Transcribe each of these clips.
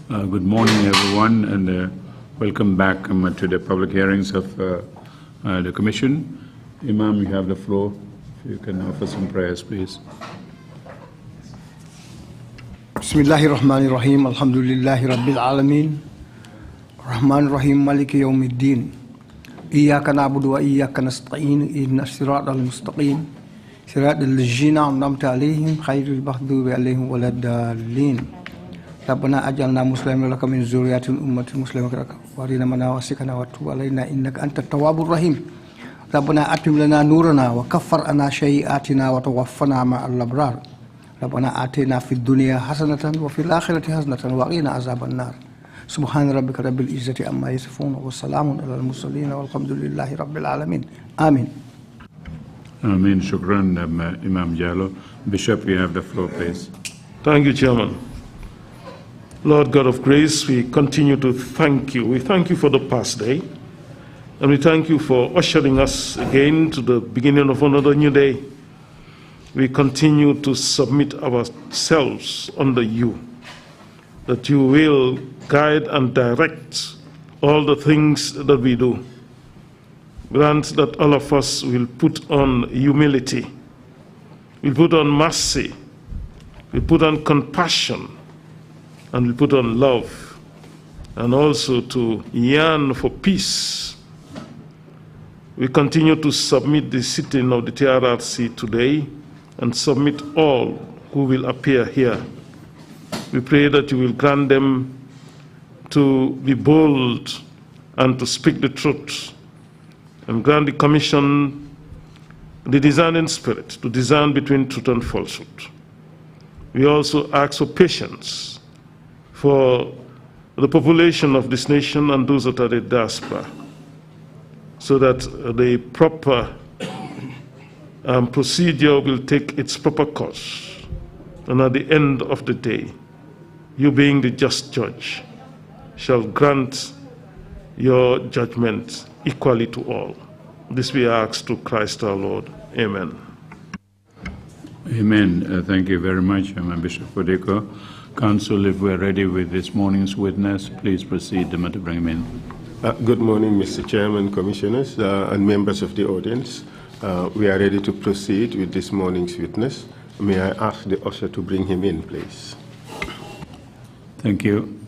Good morning, everyone, and welcome back to the public hearings of the Commission. Imam, you have the floor. If you can offer some prayers, please. Bismillahirrahmanirrahim. Alhamdulillahi Rabbil Alameen. Rahman Rahim Maliki Yawmiddin. Iyyaka na'budu wa iyyaka nasta'in. Ihdinas siratal mustaqim. Siratal ladzina an'amta 'alaihim ghairil maghdubi 'alaihim waladdallin. Rabbana ajalna muslimin laka min zurriyatin ummatin muslimatin laka warina manawasikana wa tub alaina innaka antat tawwabur rahim. Rabbana atim lana nurana wa kaffir anna sayyi'atina wa tawaffana ma'al abrar. Rabbana atina fid dunya hasanatan wa fil akhirati hasanatan wa qina azaban nar. Subhana rabbika rabbil izzati amma yasifun wa salamun alal mursalin walhamdulillahi rabbil alamin. Amin. Amin. Shukran, Imam Jallo. Bishop, you have the floor, please. Thank you, Chairman. Lord God of grace, we continue to thank you. We thank you for the past day, and we thank you for ushering us again to the beginning of another new day. We continue to submit ourselves under you, that you will guide and direct all the things that we do. Grant that all of us will put on humility, will put on mercy, will put on compassion, and we put on love, and also to yearn for peace. We continue to submit the sitting of the TRRC today and submit all who will appear here. We pray that you will grant them to be bold and to speak the truth, and grant the Commission the discerning spirit to discern between truth and falsehood. We also ask for patience for the population of this nation and those that are the diaspora, so that the proper procedure will take its proper course. And at the end of the day, you being the just judge, shall grant your judgment equally to all. This we ask to Christ our Lord. Amen. Amen. Thank you very much, Bishop Odeko. Council, if we're ready with this morning's witness, please proceed to bring him in. Good morning, Mr. Chairman, Commissioners, and members of the audience. We are ready to proceed with this morning's witness. May I ask the usher to bring him in, please? Thank you.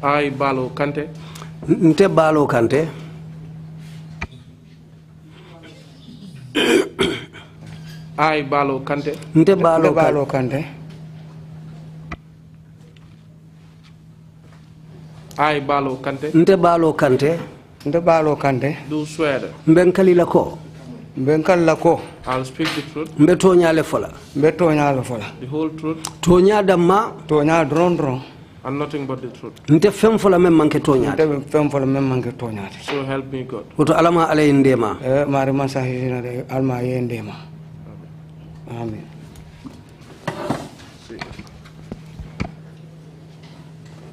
I, Balo Kante. Nte Balo Kante. I, Balo Kante. Nte Balo Kante. I, Balo Kante. Nte Balo Kante. Nte Balo Kante. Do swear. Mbenkali lako. Mbenkali lako. I'll speak the truth. Mbetonya le fola. Mbetonya le fola. The whole truth. Tonya damma. Tonya dron. And nothing but the truth. Nte fem fola mem manke tonya. Nte fem fola mem manke tonya. So help me God. Woto alama ale ndema. Mari masahina de alma ye ndema. Amen.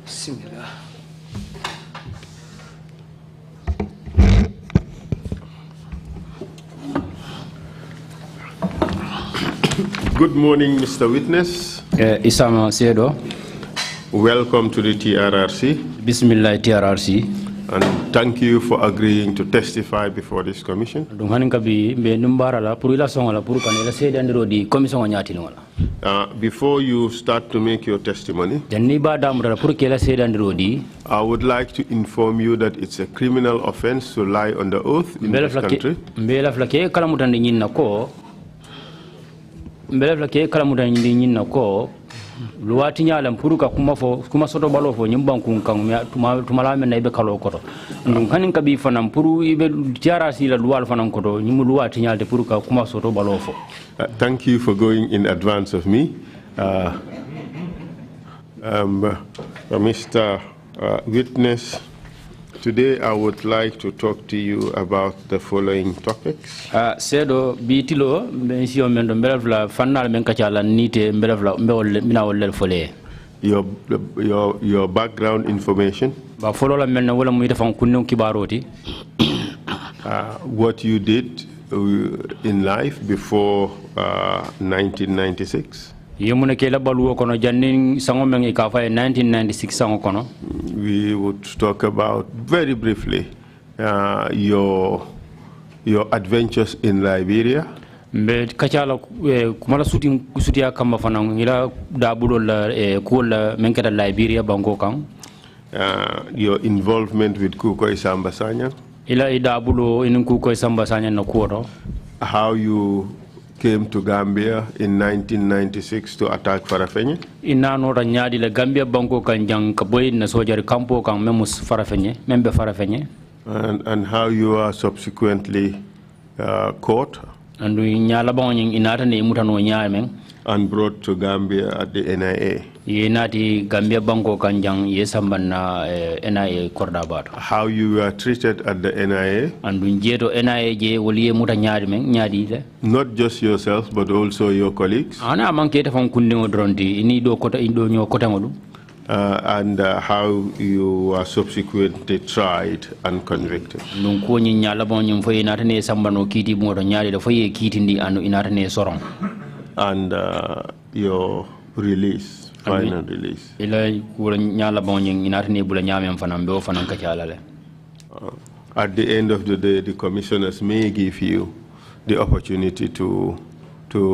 Bismillah. Good morning, Mr. Witness. Isama Sedo. Welcome to the TRRC. Bismillah TRRC. And thank you for agreeing to testify before this commission. Before you start to make your testimony, I would like to inform you that it's a criminal offense to lie on the oath in this country. Luati nyalam puruka kuma soto balo fo nyimban kun kan tumala men ibe kalo koto ndum kanin kabi fanam puru ibe tiara sila luwal fanan koto nyimu luati nyalde puruka kuma soto balo fo. Thank you for going in advance of me. Mr. Witness, today I would like to talk to you about the following topics. Sedo bitilo mensio mendo mbelvla fanal men kachala nite mbelvla mina wolle fole. Your background information. Ba folo la men wala muy defan kunno kibaroti. What you did in life before 1996. Yemune ke la baluwo kono jannin sango men e ka fa 1996 sango kono. We would talk about very briefly your adventures in Liberia. Mbe kachala kumala sutia kamba fanang ila dabulo la kula menkata Liberia bango kang. Your involvement with Kukoi Samba Sanyang. Ila dabulo in Kukoi Samba Sanyang no kuoro. How you came to Gambia in 1996 to attack Farafenye. Ina nora nyadi la Gambia banko kanjang kaboy na sojari kampo kang memus Farafenye, membe Farafenye. And how you are subsequently caught. And we nyala banging inata ne mutano nyameng. And brought to Gambia at the NIA. Ye nati Gambia banko kanjang ye sambana NIA kordabat. How you were treated at the NIA. And we jeto NIA je woliye muta nyadi le. Not just yourself but also your colleagues. Ana manketa fon kundingo dronti ini do kota indo nyo kota ngodu. And how you were subsequently tried and convicted. Nunko nyi nyala bon nyum foye nata ne sambano kiti moto nyadi da foye kiti ndi anu inata ne sorong. And your release, final release. At the end of the day, the commissioners may give you the opportunity to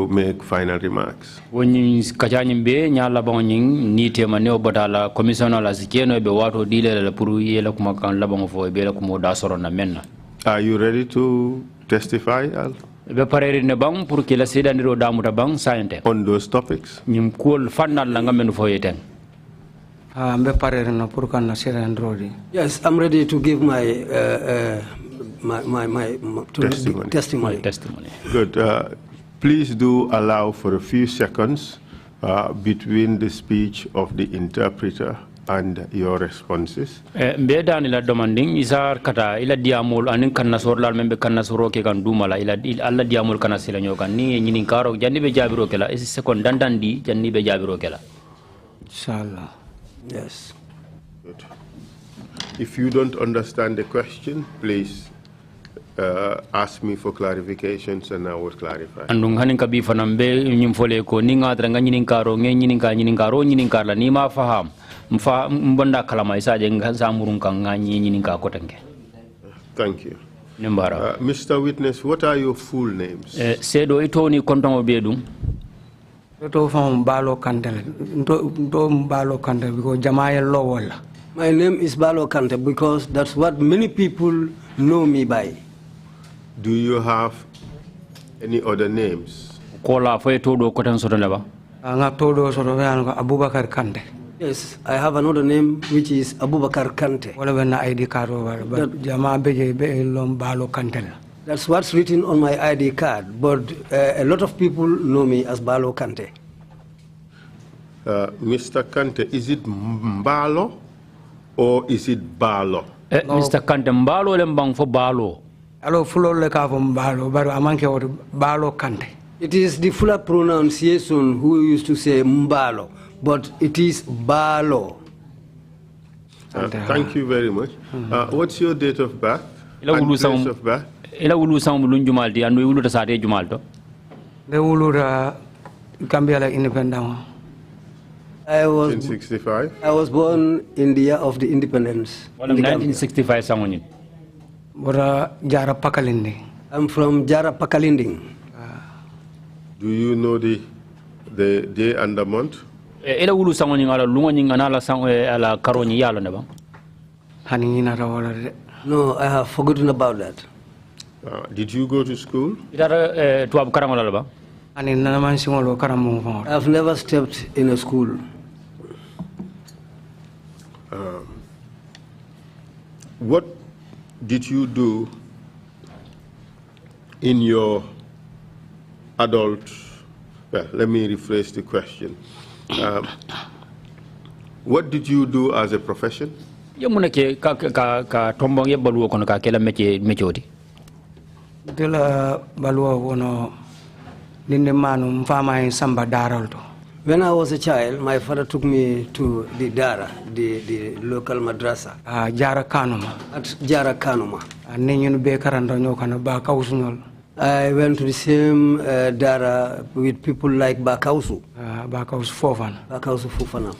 make final remarks. When you be nyala bonging nite maneo batala commissioner la sikeno be wato dile la puru yela kuma kan labong fo be la kuma da soro na menna. Are you ready to testify, Al? On those topics? Yes, I'm ready to give my testimony. Good. Please do allow for a few seconds between the speech of the interpreter and your responses. Mbeda ni la demanding isar kata ila diamol anin kanna sorlal membe kanna soro ke kan dumala ila alla diamol kana sila nyokan ni nyini karo janni be jabiro kala is second dandandi janni be jabiro kala. Inshallah. Yes. Good. If you don't understand the question, please ask me for clarifications and I will clarify. Andung hanin kabi fanambe nyimfole ko ninga tranga nyini karo nyini karo nyini karla ni ma faham. Thank you. Mr. Witness, what are your full names? My name is Balo Kante because that's what many people know me by. Do you have any other names? Abubakar Kante. Yes, I have another name which is Abubakar Kante. That's what's written on my ID card, but a lot of people know me as Balo Kante. Mr. Kante, is it Mbalo or is it Balo? Mr. Kante, Mbalo lembang for Balo. Alo fulo le ka fo Balo, but amanke what Balo Kante. It is the fuller pronunciation who used to say Mbalo, but it is Balo. Thank you very much. What's your date of birth and place of birth? Ila wulu sam bulun jumaldi anu wulu ta sate jumalto. The wulu Gambia like independent. I was 1965? I was born in the year of the independence. Wala 1965 sangonin. Bora Jara Pakalindi. I'm from Jara Pakalinding. Do you know the day and the month? Ela wulu sangonin ala lungo nyinga ala sang ala karoni yalo ne ba. No, I have forgotten about that. Did you go to school? Itara tuab karangola ba. I've never stepped in a school. What did you do in your adult, well, let me rephrase the question. What did you do as a profession? Yamuna ke ka tombong ye baluo kono ka kela mechodi. Dela baluo wono ninde manu mfama in samba daralto. When I was a child, my father took me to the Dara, the local madrasa. Jara Kanuma. At Jara Kanuma. Ninyu be karando nyokana ba kausunyol. I went to the same Dara with people like Bakausu. Bakausu Fofana. Bakausu Fofana.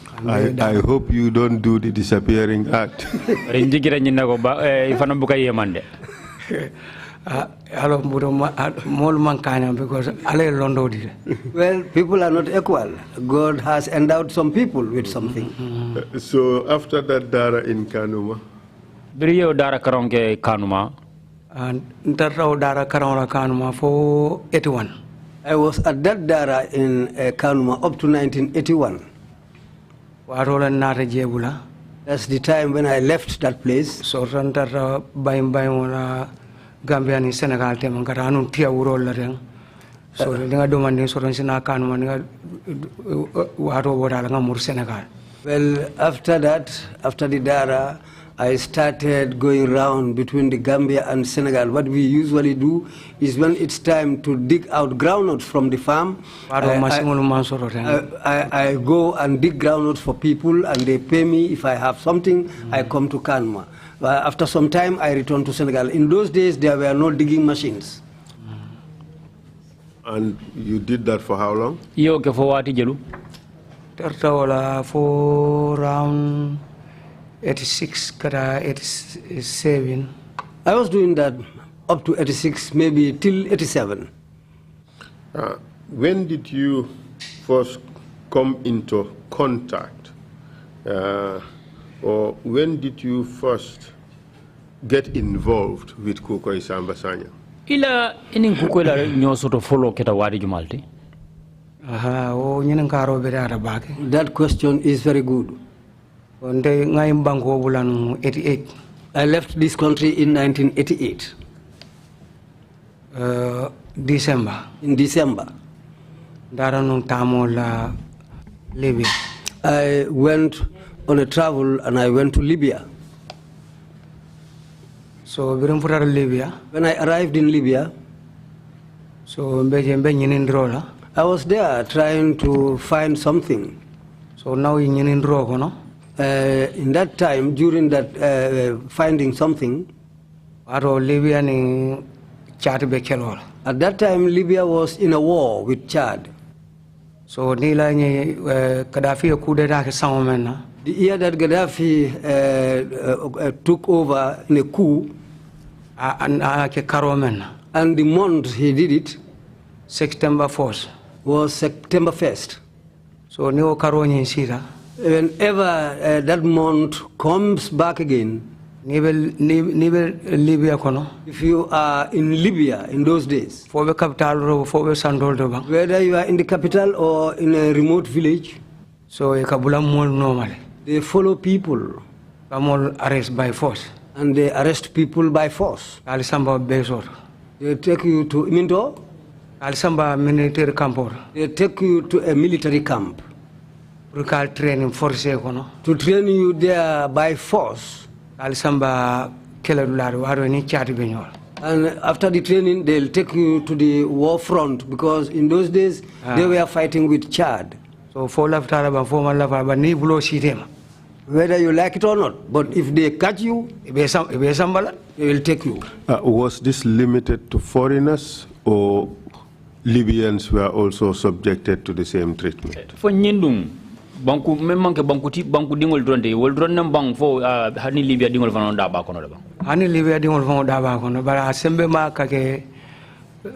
I hope you don't do the disappearing act. Rinjigira nyina ko ba ifana buka yemande. Well, people are not equal. God has endowed some people with something. So after that Dara in Kanuma? Biriyo Dara karonke Kanuma. And Dara Karona Kanuma for 81. I was at that Dara in Kanuma up to 1981. That's the time when I left that place. So Gambia ni Senegal te mangara anu tia urol la reng so nga domande so ron sina kanu nga waro wala nga mur Senegal. Well, after that, after the Dara, I started going around between the Gambia and Senegal. What we usually do is when it's time to dig out groundnuts from the farm, I go and dig groundnuts for people and they pay me. If I have something, I come to Kanuma. After some time, I returned to Senegal. In those days, there were no digging machines. And you did that for how long? Yo ke for wati jelu? For around 86, 87. I was doing that up to 86, maybe till 87. When did you first come into contact, or when did you first get involved with Kuko Isamba Sanya? Ila inin Kuko la nyoso to follow keta wadi jumalti. That question is very good. I left this country in 1988. December. In December. Libya. I went on a travel and I went to Libya. So Libya. When I arrived in Libya, so I was there trying to find something. So now in that time, during that finding something, at that time Libya was in a war with Chad. So the year that Gaddafi took over in a coup, and the month he did it, September 4th, was September 1st. So whenever that month comes back again, if you are in Libya in those days, whether you are in the capital or in a remote village, so they follow people arrest by force, and they arrest people by force. They take you to Minto, military camp, they take you to a military camp to train you there by force. And after the training, they'll take you to the war front, because in those days they were fighting with Chad. So whether you like it or not, but if they catch you, they will take you. Was this limited to foreigners, or Libyans were also subjected to the same treatment? For Nyindung, banku memang ke banku dingol dronde wol dron nam bang fo hani libya dingol fanon da ba kono ba hani libya dingol fanon da ba kono bara sembe ma kake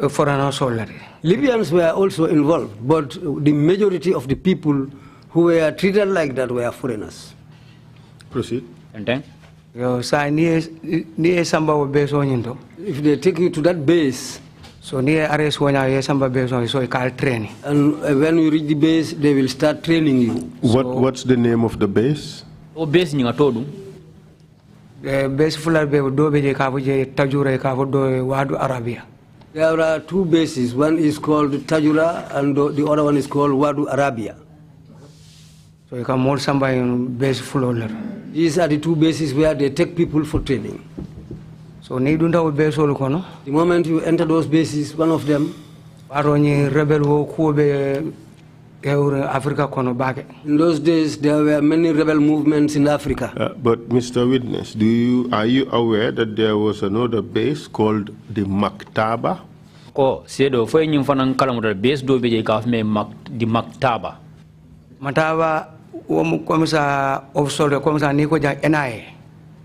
forano solare. Libyans were also involved, but the majority of the people who were treated like that were foreigners. Proceed. Enten Yo sa ni samba wo beso nyinto. If they take you to that base, so ni arrest wonya ye samba beso so call training. And when you reach the base, they will start training you. What's the name of the base? o base ni ngatodu Base fular be do be je ka je tajure ka do wadu arabia. There are two bases. One is called Tajura and the other one is called Wadu Arabia. So you can more somebody base fuller. These are the two bases where they take people for training. So ni dunda wo base ol kono. The moment you enter those bases, one of them, Aroni rebel wo ko be Africa kono bage. in those days there were many rebel movements in Africa. But Mr. Witness, are you aware that there was another base called the Maktaba? ko sedo fo nyim fanan kala mo base do be je ka me di maktaba Mataba wo komisa officer komisa ni ko ja NIA.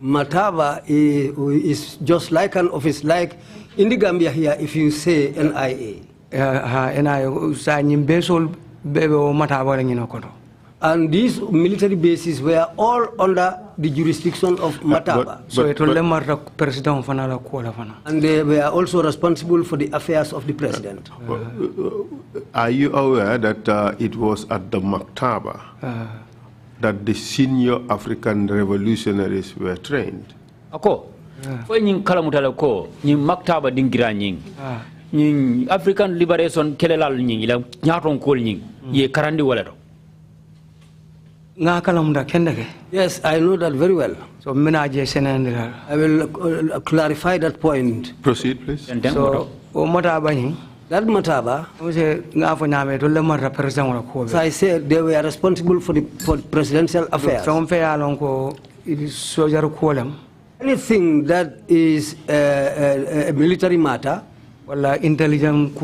Mataba is just like an office, like in the Gambia here, if you say NIA. NIA sa nyim besol bebe o mataba la ngino kono. And these military bases were all under the jurisdiction of Mataba. So it will lemar president fana la ko la fana. And they were also responsible for the affairs of the president. Are you aware that it was at the Maktaba that the senior African revolutionaries were trained? ako fo nyim kala mutala ko nyim maktaba dingira nying nying African Liberation kelelal nying ila nyaton kol nying ye karandi wala do Yes, I know that very well. So I will clarify that point. Proceed, please. So that Mataba, so I said they were responsible for presidential affairs. Anything that is a military matter, intelligence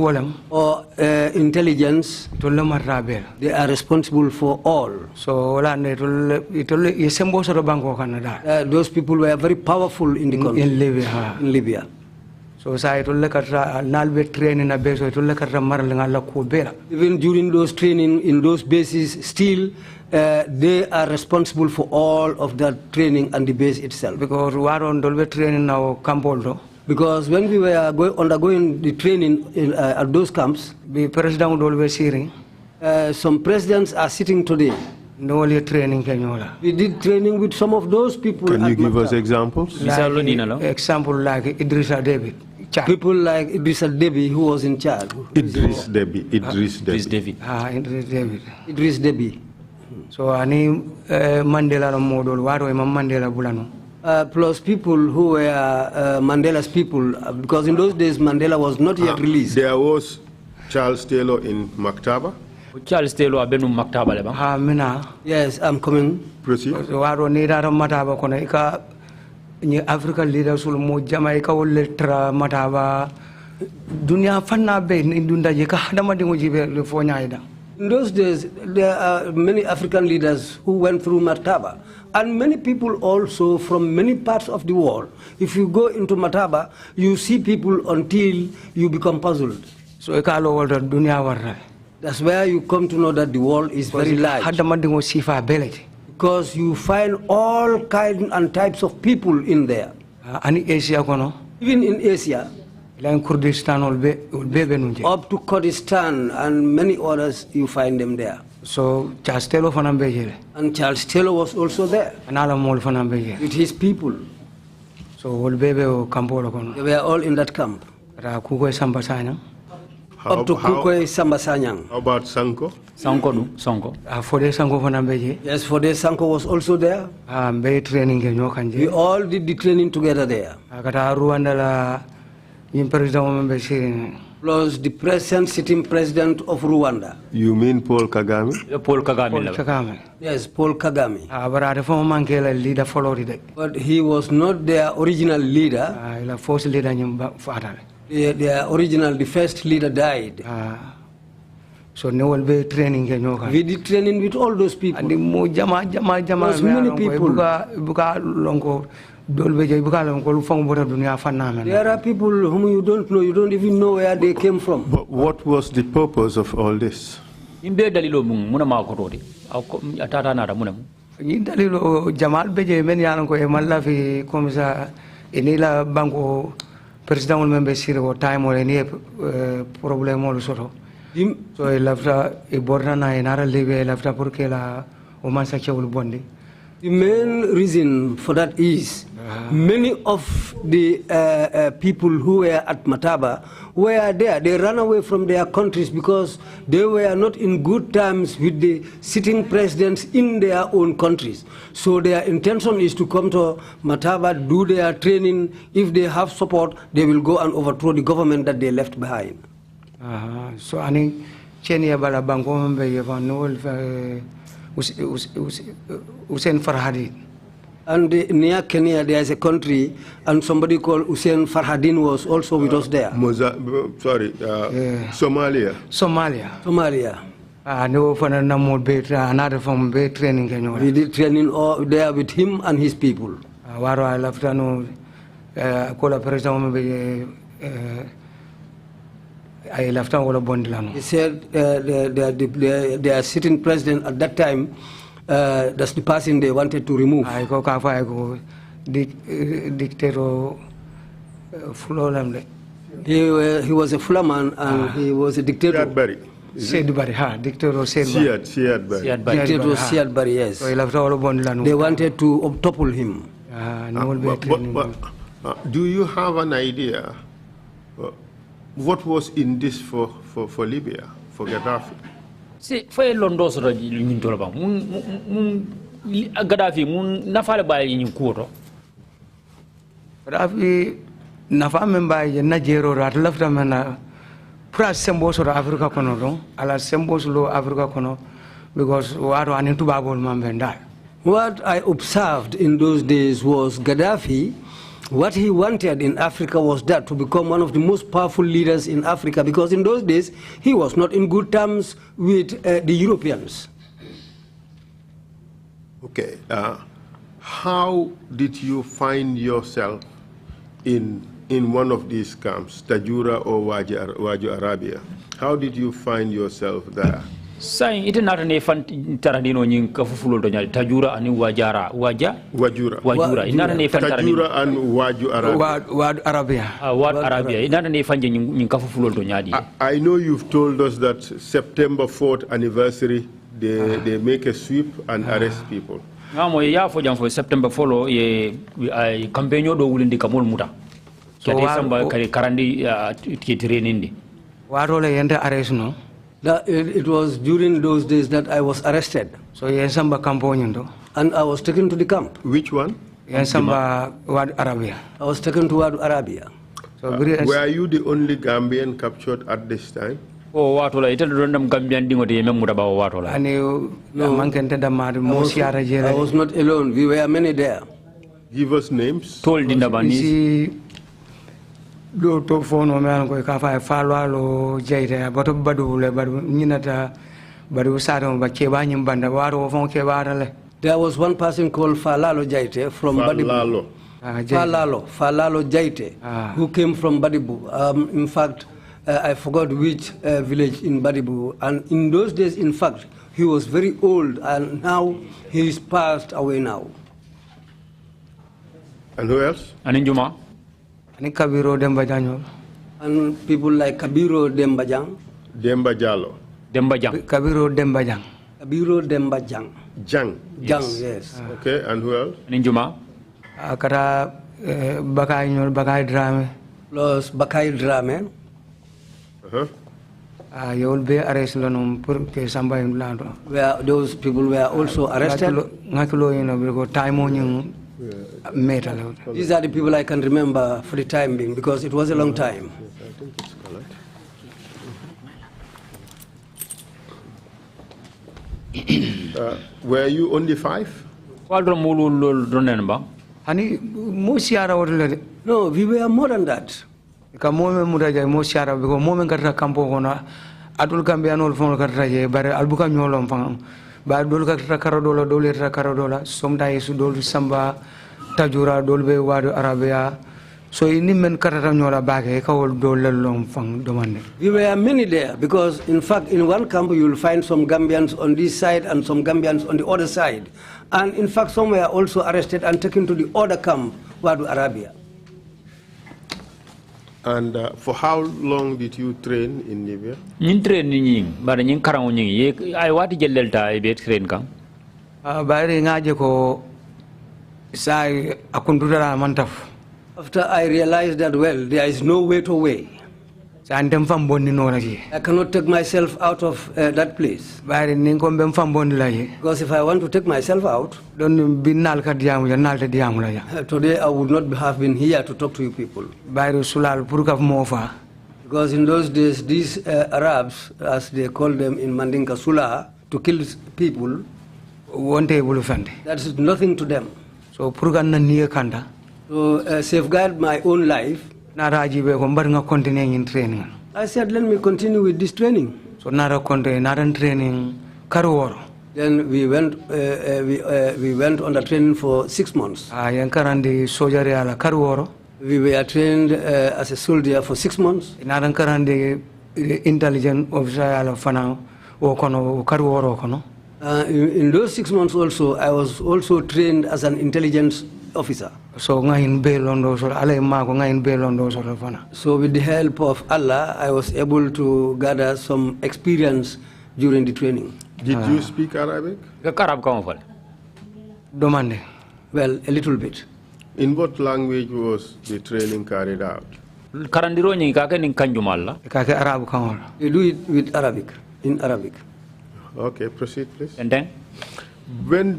or intelligence, they are responsible for all. So those people were very powerful in the country. In Libya. So even during those training in those bases, still they are responsible for all of that training and the base itself. Because we are training now Campoldo. Because when we were undergoing the training at those camps, the president would always hearing. Some presidents are sitting today. No training. We did training with some of those people. Can you give us examples? Example like Idrissa David. People like Idrissa Deby, who was in charge. Idris Deby. Idris Deby. Idris Deby. So ani Mandela model. Waro Mandela bulano. Plus people who were Mandela's people, because in those days Mandela was not yet released. There was Charles Taylor in Maktaba. Charles Taylor abenu maktaba leba. Mina. Yes, I'm coming. Proceed. Waro ni dara mataba kono ika ni African leaders sul mo Jamaica wole tra mataba dunia fanna be ni dunda je ka hadama dingo jibe le fo nyaida. In those days, there are many African leaders who went through Mataba, and many people also from many parts of the world. If you go into Mataba, you see people until you become puzzled. So that's where you come to know that the world is very large. Because you find all kinds and types of people in there. Even in Asia, up to Kurdistan and many others, you find them there. So Charles Taylor and Charles Taylor was also there with his people. So they were all in that camp. Up to Kukwe Sambasanyang. How about Sanko? Sanko. Yes, Fode Sanko was also there. We all did the training together there. Plus the present sitting president of Rwanda. You mean Paul Kagame? Paul Kagame. Yes, Paul Kagame. But he was not their original leader. Their original, the first leader died. So ne will be training ke nyoka. We did training with all those people. And mo jama. There's many people. Buka longo dolbe jay buka longo lufang bora dunia fanna men. There are people whom you don't know. You don't even know where they came from. But what was the purpose of all this? Imbe dalilo muna ma ko rodi atata na da muna Ni dalilo jamal beje men yalan ko e malla fi komisa enila banko president wol membe sire time wala ni problème wol soto. So e lafta e borna na e nara lebe lafta pour que la o man sa chewul bondi. The main reason for that is many of the people who were at Mataba were there. They ran away from their countries because they were not in good terms with the sitting presidents in their own countries. So their intention is to come to Mataba, do their training. If they have support, they will go and overthrow the government that they left behind. So ani cheni bala banko membe yefan nol Hussein Farhadin. And near Kenya, there is a country, and somebody called Hussein Farhadin was also with us there. Somalia. Somalia. No, for another from be training. We did training there with him and his people. Waro I left no call a president. I left all of Bondilano. He said their sitting president at that time, that's the person they wanted to remove. I go dictator Fulolam. He was a Fulaman and he was a dictator. Dictator Dictator Siadbari, yes. So he left all of Bondilano. They wanted to topple him. Do you have an idea? What was in this for Libya, for Gaddafi? Si fay londo so ñin to ba mun Gaddafi mun nafale bay ñin kuoto. Gaddafi nafa men bay na jero rat lafta mena pra sembo so Africa kono don ala sembo so Africa kono because waro anin tubabol mambenda. What I observed in those days was Gaddafi. What he wanted in Africa was that to become one of the most powerful leaders in Africa, because in those days he was not in good terms with the Europeans. Okay. How did you find yourself in one of these camps, Tajura or Waju Arabia? How did you find yourself there? Sai ite nata ne fan taradino nyin kafufulo do nyal Tajura ani wajura inata ne fan Tajura and Waju Arabia. Wad Arabia. Wad Arabia inata ne fan nyin kafufulo do nyadi. I know you've told us that September 4th anniversary they make a sweep and arrest people. Ngamo ya fo jam fo September follow ye campaign do wulindi kamol muta. So samba kare karandi tirenindi. Waro le yende arrest no. It was during those days that I was arrested. So Yensamba Campo, and I was taken to the camp. Which one? Yensamba Wad Arabia. I was taken to Wad Arabia. So were you the only Gambian captured at this time? Oh, watola ite random Gambian dingo de memuda ba watola. I was not alone. We were many there. Give us names. Told in the banis. Do to phone o man ko ka fa falwalo jeyte bato badule badu nyinata badu sado ba ke ba nyim banda waro fon ke barale. There was one person called Falalo Jaite from Badibu. Falalo Jaite, who came from Badibu. In fact, I forgot which village in Badibu. And in those days, in fact, he was very old, and now he is passed away now. And who else? And in Juma? And Kabiro Dembajang. And people like Kabiro Dembajang. Dembajalo. Dembajang. Kabiro Dembajang. Kabiro Dembajang. Jang. Jang, yes. Okay, and who else? And in Juma? Akara Bakai Drame. Plus Bakai Drame. You will be arrested for somebody in Lando. Where those people were also arrested. These are the people I can remember for the time being, because it was a long time. I think it's colored. Were you only 5? No, we were more than that. adul Gambianol fon kata je bare albuka nyolom fang ba dol kata karadola dole ta karadola sometimes dol samba tajura dol be wadu arabia so ini men kata nyola bage ka wol dol lelom fang domande. We were many there because in fact in one camp you will find some Gambians on this side and some Gambians on the other side, and in fact some were also arrested and taken to the other camp wadu Arabia. And for how long did you train in Libya? Nin train ni bara nin karang ni ye ay wati jellelta ay bet train kan. Bayri ngaje ko sai akundura mantaf. After I realized that well there is no way to way. I cannot take myself out of that place. Because if I want to take myself out, today I would not have been here to talk to you people. Because in those days, these Arabs, as they call them in Mandinka Sula, to kill people, that is nothing to them. So, to safeguard my own life, I said, let me continue with this training. So training Then we went on the training for 6 months. We were trained as a soldier for 6 months. Intelligence officer in those 6 months also, I was also trained as an intelligence officer. So with the help of Allah, I was able to gather some experience during the training. Did you speak Arabic? Well, a little bit. In what language was the training carried out? They do it with Arabic, in Arabic. Okay, proceed please. And then?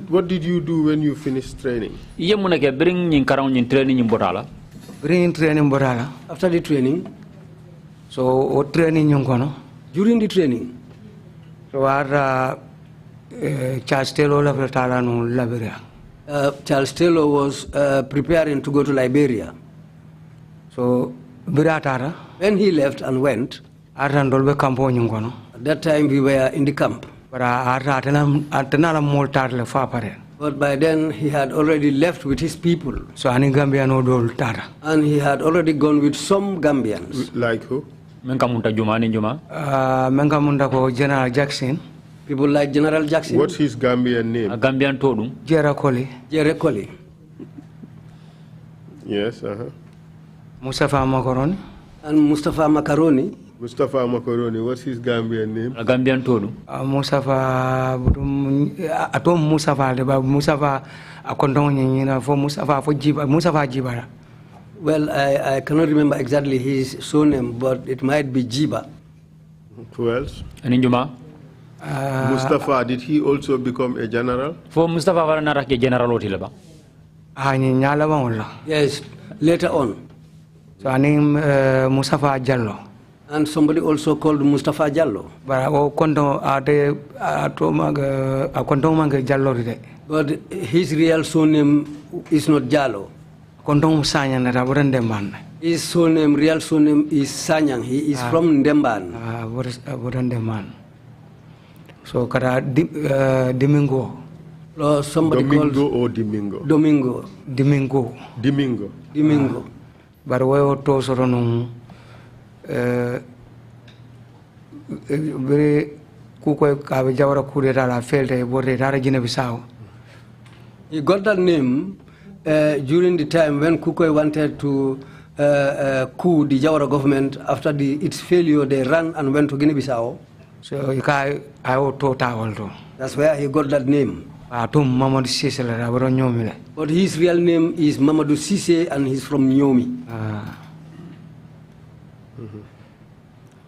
What did you do when you finished training? Bring training borala. After the training. So what training during the training. So our Charles Taylor Liberia. Charles Taylor was preparing to go to Liberia. So when he left and went, at that time we were in the camp. But by then he had already left with his people. So and he had already gone with some Gambians. Like who? General Jackson. People like General Jackson. What's his Gambian name? Gambian Todum. Jerekoli. Yes, Mustafa Macaroni. And Mustafa Macaroni. Mustafa Macaroni, what's his Gambian name? Gambian Todum. Mustafa Atom Mustafa Mustafa for Mustafa Jibara. Well, I cannot remember exactly his surname, but it might be Jiba. Who else? Aninjuma. Mustafa, did he also become a general? For Mustafa Varana general Otilaba. Yes, later on. So I name Mustafa Jallo. And somebody also called Mustafa Jallo. But his real surname is not Jallo. His surname, real surname is Sanyang. He is from Ndemban. So Domingo. Somebody Domingo called or Domingo? Domingo. But we to soronung very kuko kabijawara kudeta la felte borre tara Guinea Bissau. He got that name during the time when Kukoi wanted to coup the Jawara government. After its failure, they ran and went to Guinea-Bissau. So that's where he got that name. But his real name is Mamadou Cissé and he's from Nyomi.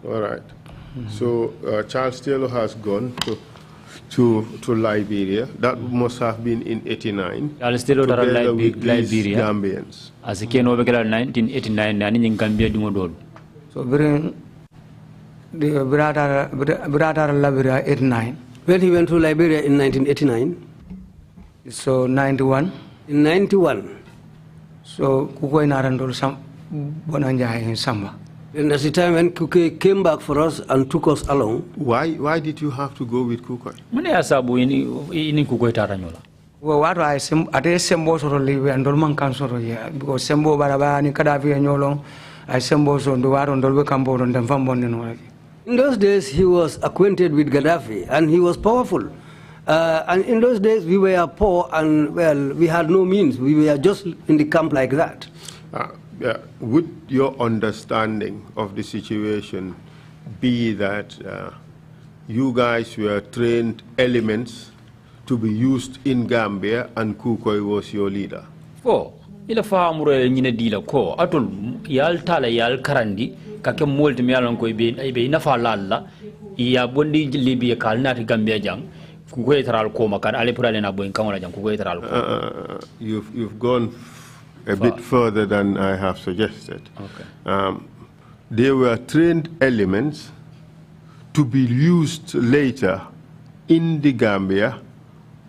All right. So Charles Taylor has gone to Liberia. That must have been in '89. Charles Taylor together with Liberia. Gambians. As a Ken over 1989, and in Gambia Dumodol. So bring the brother Liberia 89. When he went to Liberia in 1989. So 91. In 91. So Kukoi Narandol Bonanja in Samba. And that's the time when Kuke came back for us and took us along. Why did you have to go with Kukoy? Mune asabu ini Kukoy taranyola. Well, what I at a sembo sort of live and Dolman Council here because Sembo Baraba and Kadavi and Yolong, I sembo on the war on Dolbe Campo and then Fambon and In those days, he was acquainted with Gaddafi and he was powerful. And in those days, we were poor and, well, we had no means. We were just in the camp like that. Would your understanding of the situation be that you guys were trained elements to be used in Gambia and Kukoy was your leader? Ko ila faamuro nyine dila ko atul yal tala yal karandi kake molti mi yalon ko be nafa lalla ya bondi Libya kal nati Gambia jang Kukoy taral ko makan ale purale na boy kangola jang Kukoy taral ko. You've gone a bit further than I have suggested. Okay. They were trained elements to be used later in the Gambia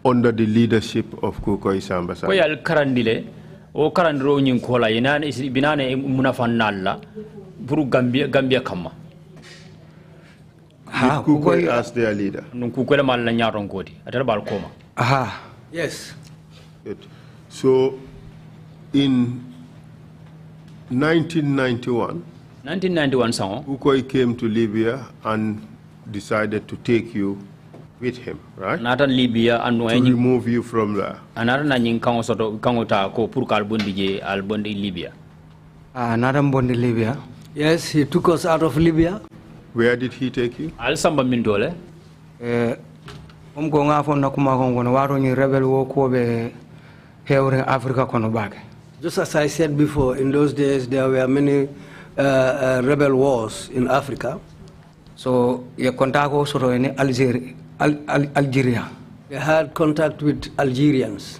under the leadership of Kukoy Samba. Ko yal karandile o karandiro nyin ko la yenane binane munafannalla buru Gambia kama. Ha Kukoy as their leader. Nun Kukoy mal la nyaron kodi atara bal koma. Aha. Yes. Good. So in 1991 sango Kukoy came to Libya and decided to take you with him, right? Natan Libya and to remove you from there. Anara na nyin kango soto kango ta ko pour kal bondi je al bondi Libya. Naram bondi Libya. Yes, he took us out of Libya. Where did he take you? Al samba min dole. Go nga fon nakuma kongo waro ni rebel wo ko be hewre Africa kono bake. Just as I said before, in those days there were many rebel wars in Africa. So ye contact also in Algeria. They had contact with Algerians.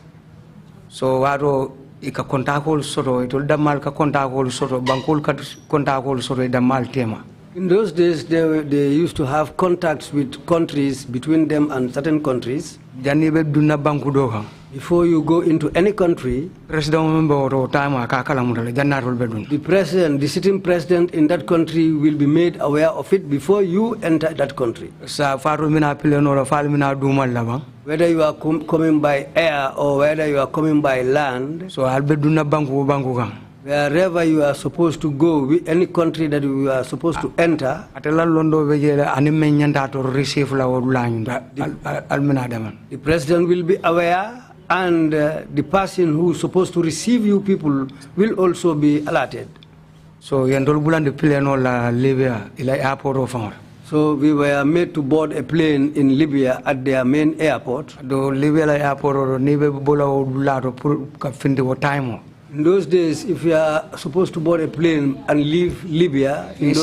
So waro ika contact also it will damal ka contact also bankul ka contact also damal tema. In those days they used to have contacts with countries between them and certain countries. Janibe dunna banku doha. Before you go into any country, the president, the sitting president in that country will be made aware of it before you enter that country. Whether you are coming by air or whether you are coming by land, so wherever you are supposed to go, any country that you are supposed to enter, the president will be aware, and the person who is supposed to receive you people will also be alerted. So So we were made to board a plane in Libya at their main airport. In those days, if you are supposed to board a plane and leave Libya, and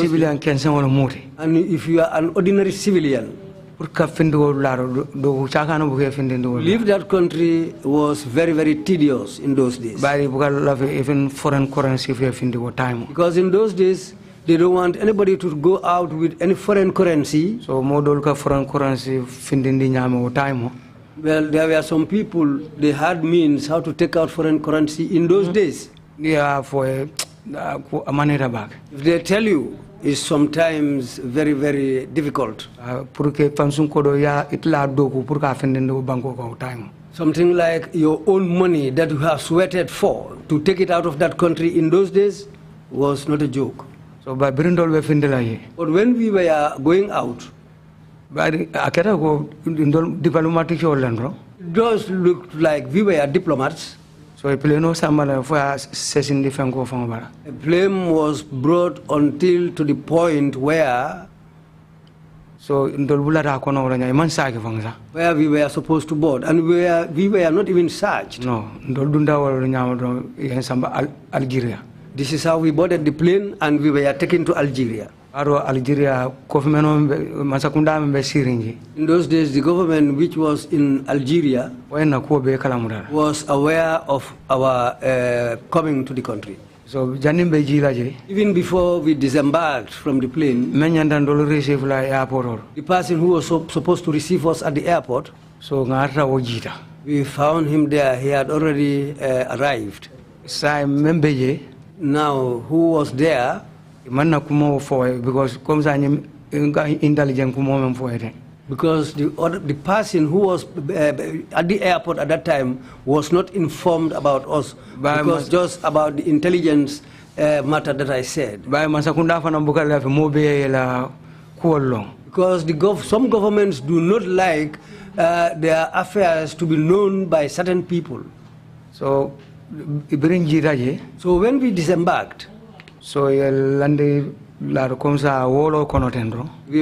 if you are an ordinary civilian, leave that country was very, very tedious in those days. Even foreign currency because in those days, they don't want anybody to go out with any foreign currency. So foreign currency well, there were some people, they had means how to take out foreign currency in those days. Yeah, for a money back. If they tell you, it's sometimes very, very difficult. Something like your own money that you have sweated for, to take it out of that country in those days was not a joke. So, but when we were going out, it does look like we were diplomats. So a plane was brought until to the point where we were supposed to board, and we were not even searched. No, Algeria. This is how we boarded the plane, and we were taken to Algeria. Algeria, in those days, the government which was in Algeria was aware of our coming to the country. So, even before we disembarked from the plane, the person who was supposed to receive us at the airport, we found him there. He had already arrived. Now, who was there manna kumo fo because comme ça ñi intelligent kumo mem fo ete. Because the person who was at the airport at that time was not informed about us, because just about the intelligence matter that I said. Because some governments do not like their affairs to be known by certain people. So when we disembarked, we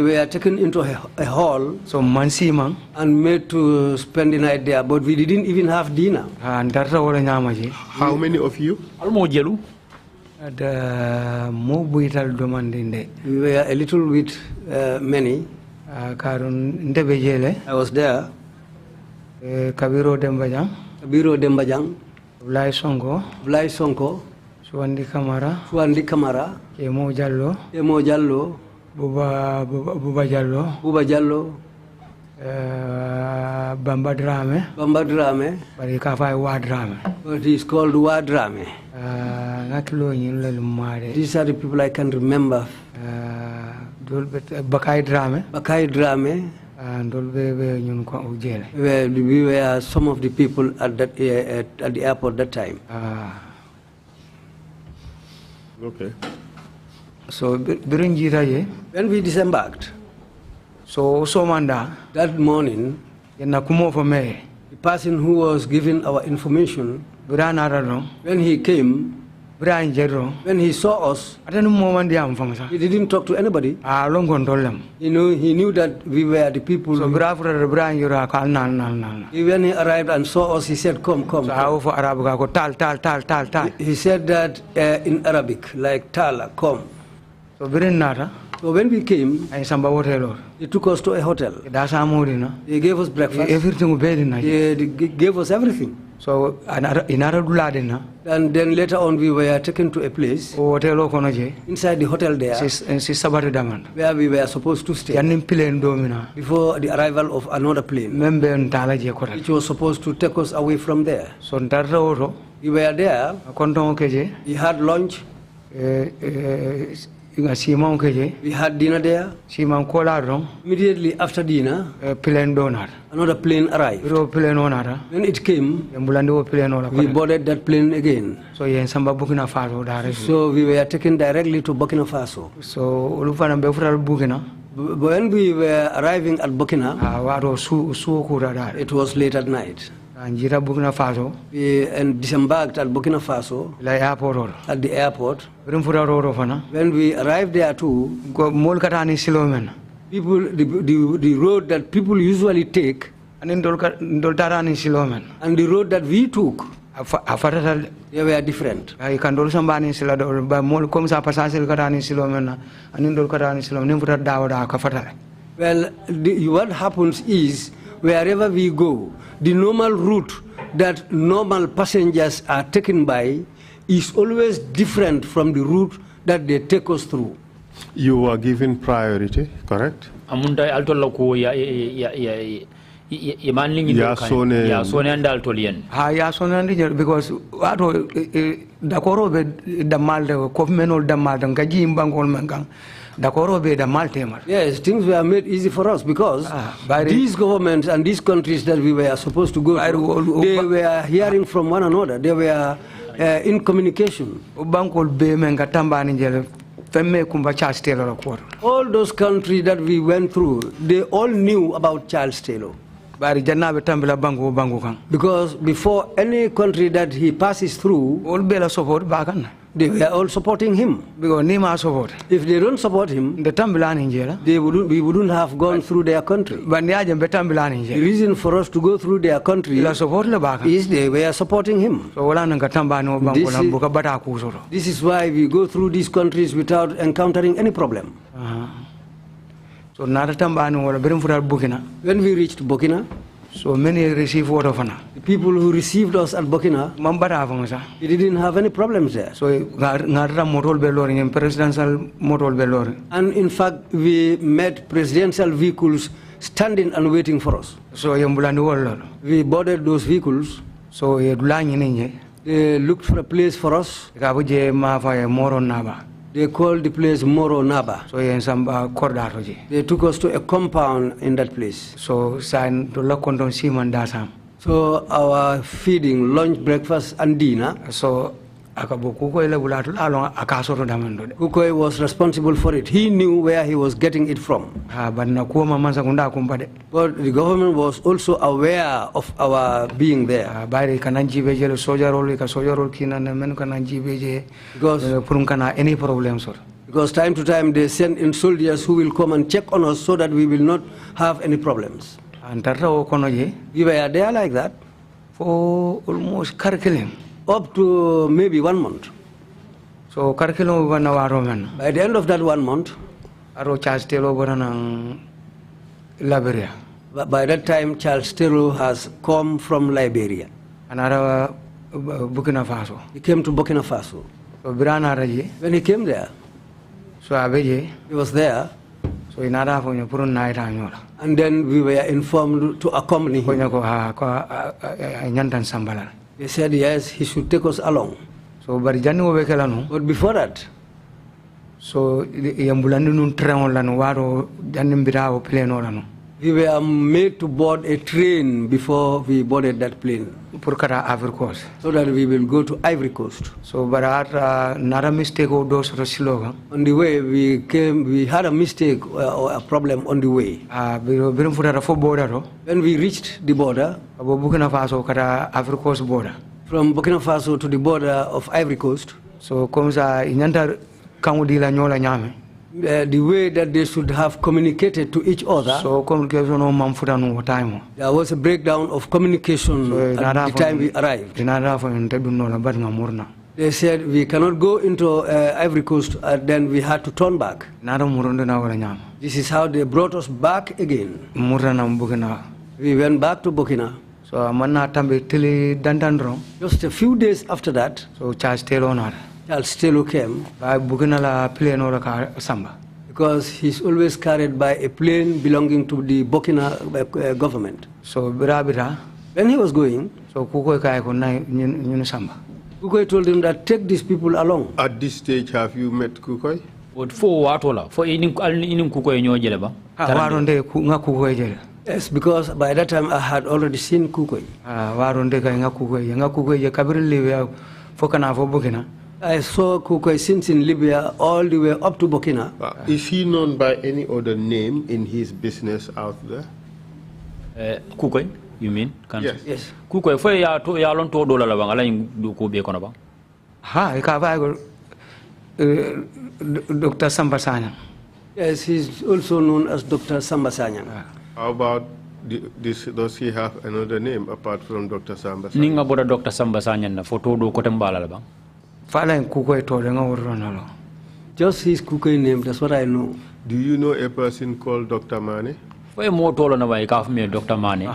were taken into a hall and made to spend the night there, but we didn't even have dinner. How many of you? We were a little bit many. I was there. Kabiro Dembajang, Blai Sonko, Suandi Kamara, Emo Jallo, Buba Jallo, Bamba Drame, but it is called Wadrame. These are the people I can remember. Bakai Drame, and we were some of the people at the airport that time. Okay. So when we disembarked, that morning, the person who was giving our information, when he came, when he saw us, he didn't talk to anybody. He knew that we were the people. So when he arrived and saw us, he said, come. He said that in Arabic, like Tala, come. So when we came, he took us to a hotel. He gave us breakfast. He gave us everything. So and then later on we were taken to a place inside the hotel there where we were supposed to stay before the arrival of another plane which was supposed to take us away from there. So we were there. We had lunch. We had dinner there. Immediately after dinner, another plane arrived. When it came, we boarded that plane again. So we were taken directly to Burkina Faso. When we were arriving at Burkina, it was late at night. We disembarked at Burkina Faso at the airport. When we arrived there too, people, the road that people usually take and the road that we took, they were different. Well, what happens is, wherever we go, the normal route that normal passengers are taken by is always different from the route that they take us through. You were given priority, correct? Because yes, things were made easy for us because these governments and these countries that we were supposed to go to, they were hearing from one another. They were in communication. All those countries that we went through, they all knew about Charles Taylor. Because before any country that he passes through, they were all supporting him. If they don't support him, we wouldn't have gone through their country. The reason for us to go through their country is they were supporting him. This is why we go through these countries without encountering any problem. So when we reached Burkina, so many received water. The people who received us at Burkina, we didn't have any problems there. So presidential motor. And in fact, we met presidential vehicles standing and waiting for us. So we boarded those vehicles. So they looked for a place for us. They called the place Moro Naba. So yen samba kordato je. They took us to a compound in that place. So sign to lock on siman dasam. So our feeding, lunch, breakfast, and dinner. So Kukoi was responsible for it. He knew where he was getting it from. But the government was also aware of our being there. Because time to time they send in soldiers who will come and check on us so that we will not have any problems. We were there like that for almost curriculum. Up to maybe 1 month. So curriculum by the end of that 1 month, Liberia. By that time, Charles Taylor has come from Liberia. Another Burkina Faso. He came to Burkina Faso. So when he came there, so he was there. So and then we were informed to accompany him. They said yes, he should take us along. So but before that, so we were made to board a train before we boarded that plane. So that we will go to Ivory Coast. So but not a mistake of those slogan. On the way we had a mistake or a problem on the way. When we reached the border, Burkina Faso Ivory Coast border. From Burkina Faso to the border of Ivory Coast. So comes the way that they should have communicated to each other. So communication there was a breakdown of communication at the time we arrived. They said we cannot go into Ivory Coast, then we had to turn back. This is how they brought us back again. We went back to Burkina. So just a few days after that, so Charles Taylor came. Because he's always carried by a plane belonging to the Burkina government. So when he was going, so Kukoi told him that take these people along. At this stage, have you met Kukoi? Yes, because by that time I had already seen Kukoi. I saw Kukoi since in Libya all the way up to Burkina. Is he known by any other name in his business out there? Kukoi, you mean? Yes. Yes. Kukoi, for ya lon to dola la bangala do ko be kono ba? Ha, Dr. Sambasanya. Yes, he's also known as Dr. Sambasanya. How about does he have another name apart from Dr. Sambasanya? Ninga boda Dr. Sambasanya na photo do ko tembala la bang. Just his Kukoi name, that's what I know. Do you know a person called Dr. Mane? Dr. Mane.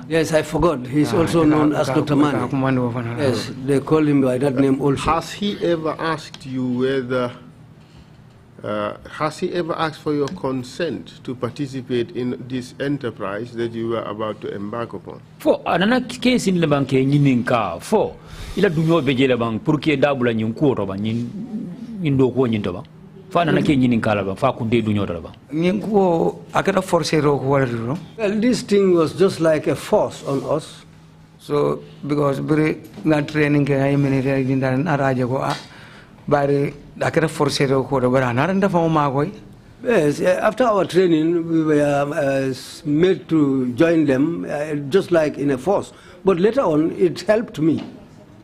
Yes, I forgot. He's also known as Dr. Mane. Yes, they call him by that name also. Has he ever asked you whether, has he ever asked for your consent to participate in this enterprise that you were about to embark upon? For another case in the bank, for ila dunyo beje la bang pour que dabula nyin ko to ba nyin do ko nyin to ba fa na ke nyin kala ba fa ku de dunyo to ba nyin ko akata force ro ko wala ro. Well, this thing was just like a force on us. So because very not training ke ay minute din dan araje ko bari akata force ro ko do bara na randa fa ma koy. Yes, after our training we were made to join them just like in a force, but later on it helped me.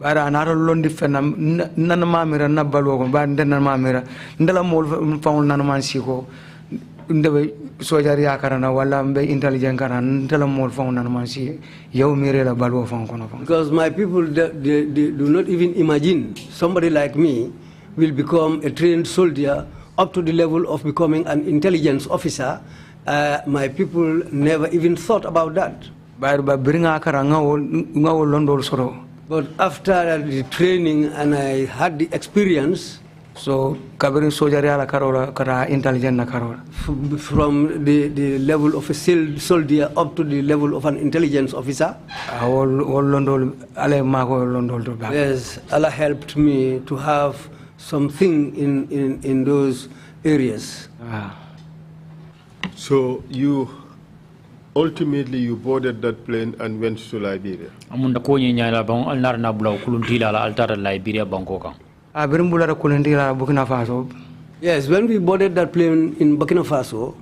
Bara naro londi fenam nana mamira na balwo ko ba ndana mamira ndala mol faul nana man siko ndebe sojari yakarana wala mbe intelligent kana ndala mol faul nana man si yow mire la balwo fon kono fon. Because my people they do not even imagine somebody like me will become a trained soldier up to the level of becoming an intelligence officer. My people never even thought about that. Ba bringa kara ngawo londol soro. But after the training and I had the experience, so kabirin sojari ala karola kara intelligent na karola. From the level of a soldier up to the level of an intelligence officer. All londol ale mako londol to back. Yes, Allah helped me to have something in those areas. So you ultimately you boarded that plane and went to Liberia. Amunda ko nyi nyala bang alnar na bula kuluntila la altara Liberia Bangkok. Birumbula kulintila Burkina Faso. Yes, when we boarded that plane in Burkina Faso,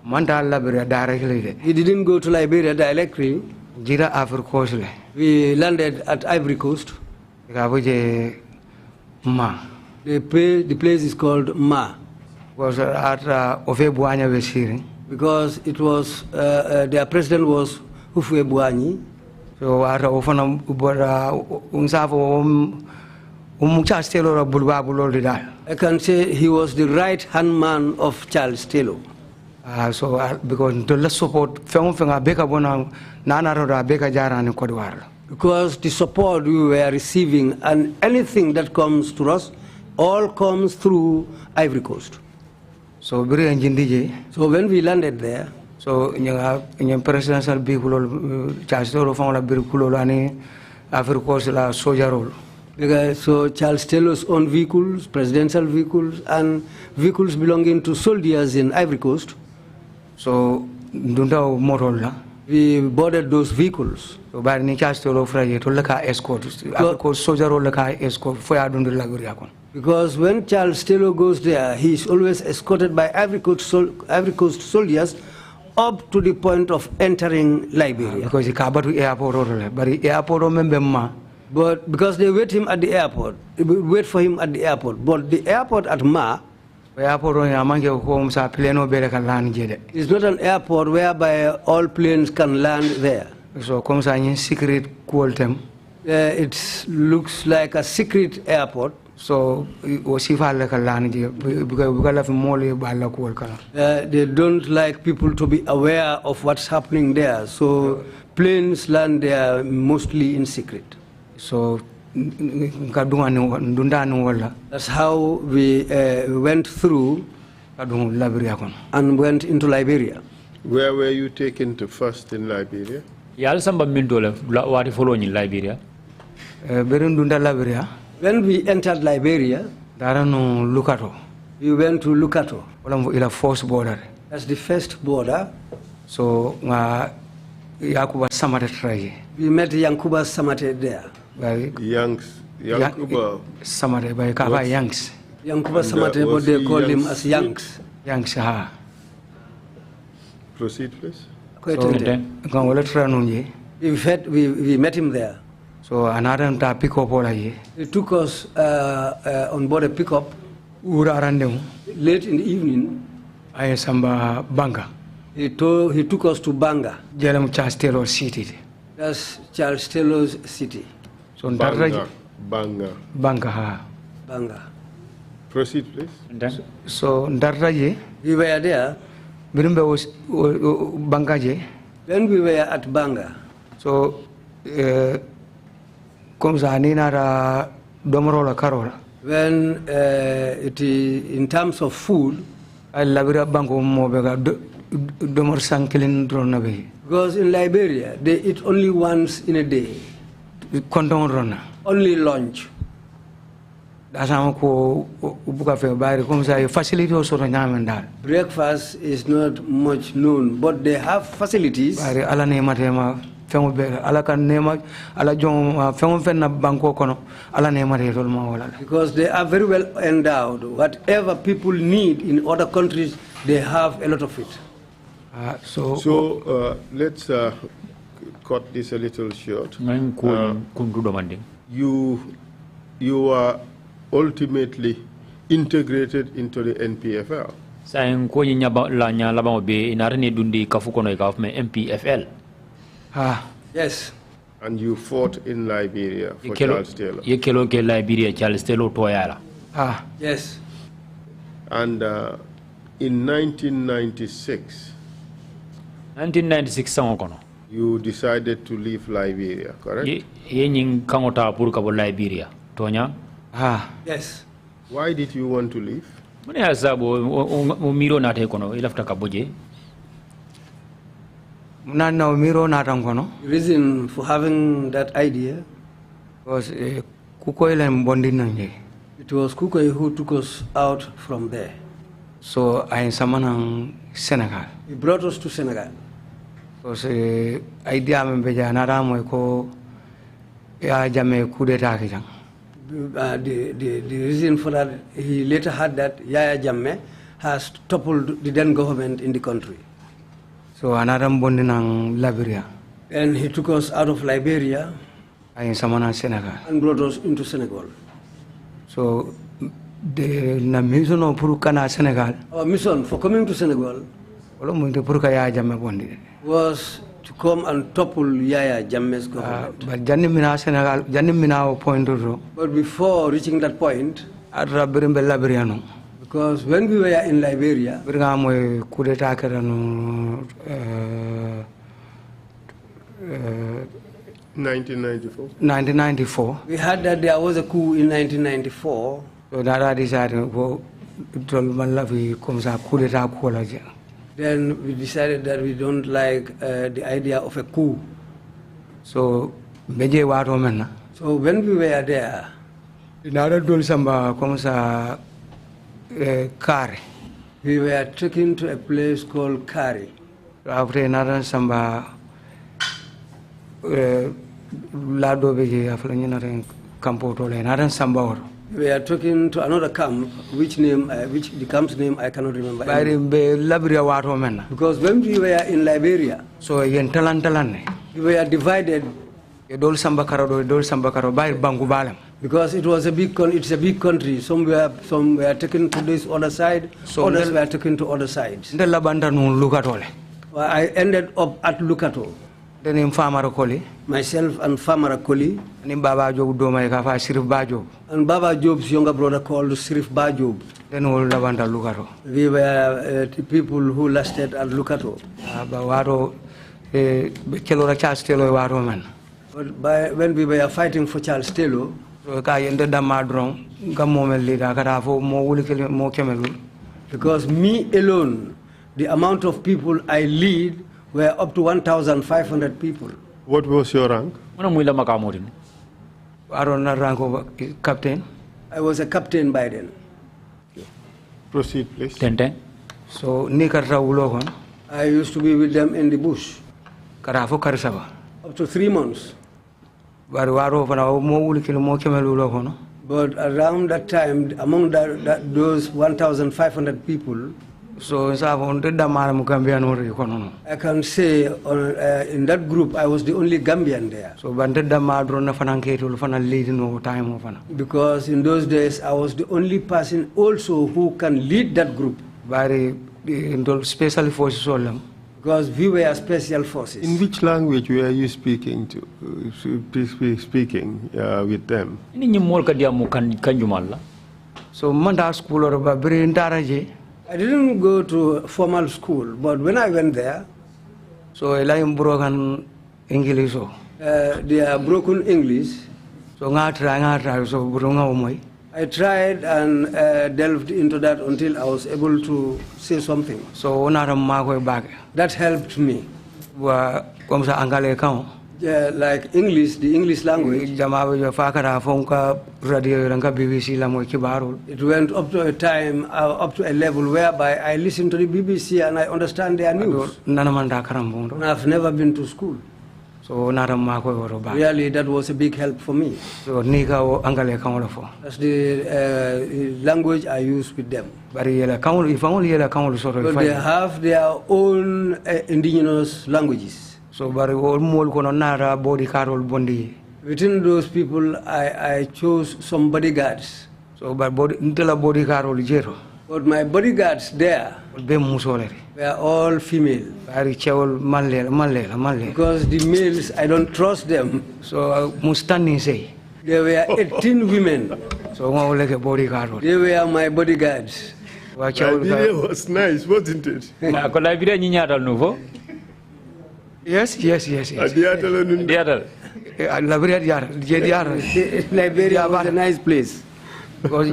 Manta Liberia directly. we didn't go to Liberia directly. Jira Africa Coast. We landed at Ivory Coast. Ma. The place is called Ma. Was at Ofe Buanya Vesiri. Because it was their president was Houphouët Boigny. So at Ofana Unsavo Chastelo Bulbabulo. I can say he was the right-hand man of Charles Taylor. So because the less support, Beka Bonang, Nana Roda, Beka Jara and Kodwar. Because the support we were receiving and anything that comes to us, all comes through Ivory Coast. So when we landed there, so in presidential vehicle, Charles Taylor found a vehicle and Ivory Coast la soldier role. So Charles Taylor's own vehicles, presidential vehicles, and vehicles belonging to soldiers in Ivory Coast. So we boarded those vehicles. So by the Charles Taylor to look at escort, soldier role escort for Adun. Because when Charles Taylor goes there, he is always escorted by Ivory Coast soldiers up to the point of entering Liberia. Because he can't to airport, but the airport remember. But because they wait him at the airport, wait for him at the airport. But the airport at Ma is not an airport whereby all planes can land there. So secret it looks like a secret airport. So they don't like people to be aware of what's happening there. So planes land there mostly in secret. So that's how we went through and went into Liberia. Where were you taken to first in Liberia? Liberia. When we entered Liberia, we went to Lukato. That's the first border. So Yakuba Samate. We met Yankuba Samate there. Yankuba Samate by Kava Yanks. Yankuba Samate, but they call him as Yanks. Yanks, Proceed, please. We met him there. So another pickup. He took us on board a pickup late in the evening. I Samba Banga. He took us to Banga. Charles Taylor City. That's Charles Taylor's city. So Banga. Banga. Proceed, please. So we were there. When we were at Banga. So when it is in terms of food, because in Liberia they eat only once in a day, only lunch. Breakfast is not much known, but they have facilities. Because they are very well endowed. Whatever people need in other countries, they have a lot of it. Let's cut this a little short. You are ultimately integrated into the NPFL. Yes. And you fought in Liberia for Charles Taylor. Yes. And in 1996, you decided to leave Liberia, correct? Yes. Why did you want to leave? Reason for having that idea was It was Kukai who took us out from there. So I am Samanang Senegal. He brought us to Senegal. So the idea me beja naramo ko ya jame coup d'etat kijang. The reason for that, he later had that Yaya Jammeh has toppled the then government in the country. So another bondinang Liberia. And he took us out of Liberia. I am Samanang Senegal. And brought us into Senegal. So the mission of Purukana Senegal. Our mission for coming to Senegal was to come and topple Yaya Jammeh's government. But Janimina Senegal, Janimina point. But before reaching that point, Liberiano. Because when we were in Liberia, 1994. We heard that there was a coup in 1994. So that decided Then we decided that we don't like the idea of a coup. So when we were there, we were taken to a place called Kari. After another samba lado beje aflanyana campo tole another samba. We are talking to another camp, which the camp's name I cannot remember. Because when we were in Liberia, so we were divided. Because it was it's a big country. Some were taken to this other side, so others were taken to other sides. I ended up at Lukato. Then in Farmer Koli. Myself and Farmer Koli. And Baba Job Doma Sirif Bajob. And Baba Job's younger brother called Sirif Bajob. Then all Lavanda Lukato. We were the people who lasted at Lukato. Bawaro Kelora Charles Taylor Waroman. But when we were fighting for Charles Taylor, because me alone, the amount of people I lead were up to 1,500 people. What was your rank? Captain. I was a captain by then. Proceed, please. So, I used to be with them in the bush. Up to 3 months. But around that time, among those 1,500 people, so I can say in that group I was the only Gambian there. So because in those days I was the only person also who can lead that group. Special forces. Because we were special forces. In which language were you speaking with them? So Manda school or Babri. I didn't go to formal school, but when I went there, so I'm broken English. They are broken English. So I tried and delved into that until I was able to say something. So that helped me. Yeah, like English, the English language. It went up to a time, up to a level whereby I listen to the BBC and I understand their news. And I've never been to school. So really, that was a big help for me. So that's the language I use with them. But they have their own indigenous languages. So within those people, I chose some bodyguards. So but my bodyguards there were all female. Because the males, I don't trust them. So there were 18 women. So they were my bodyguards. Liberia was nice, wasn't it? Yes. Liberia was a nice place. Because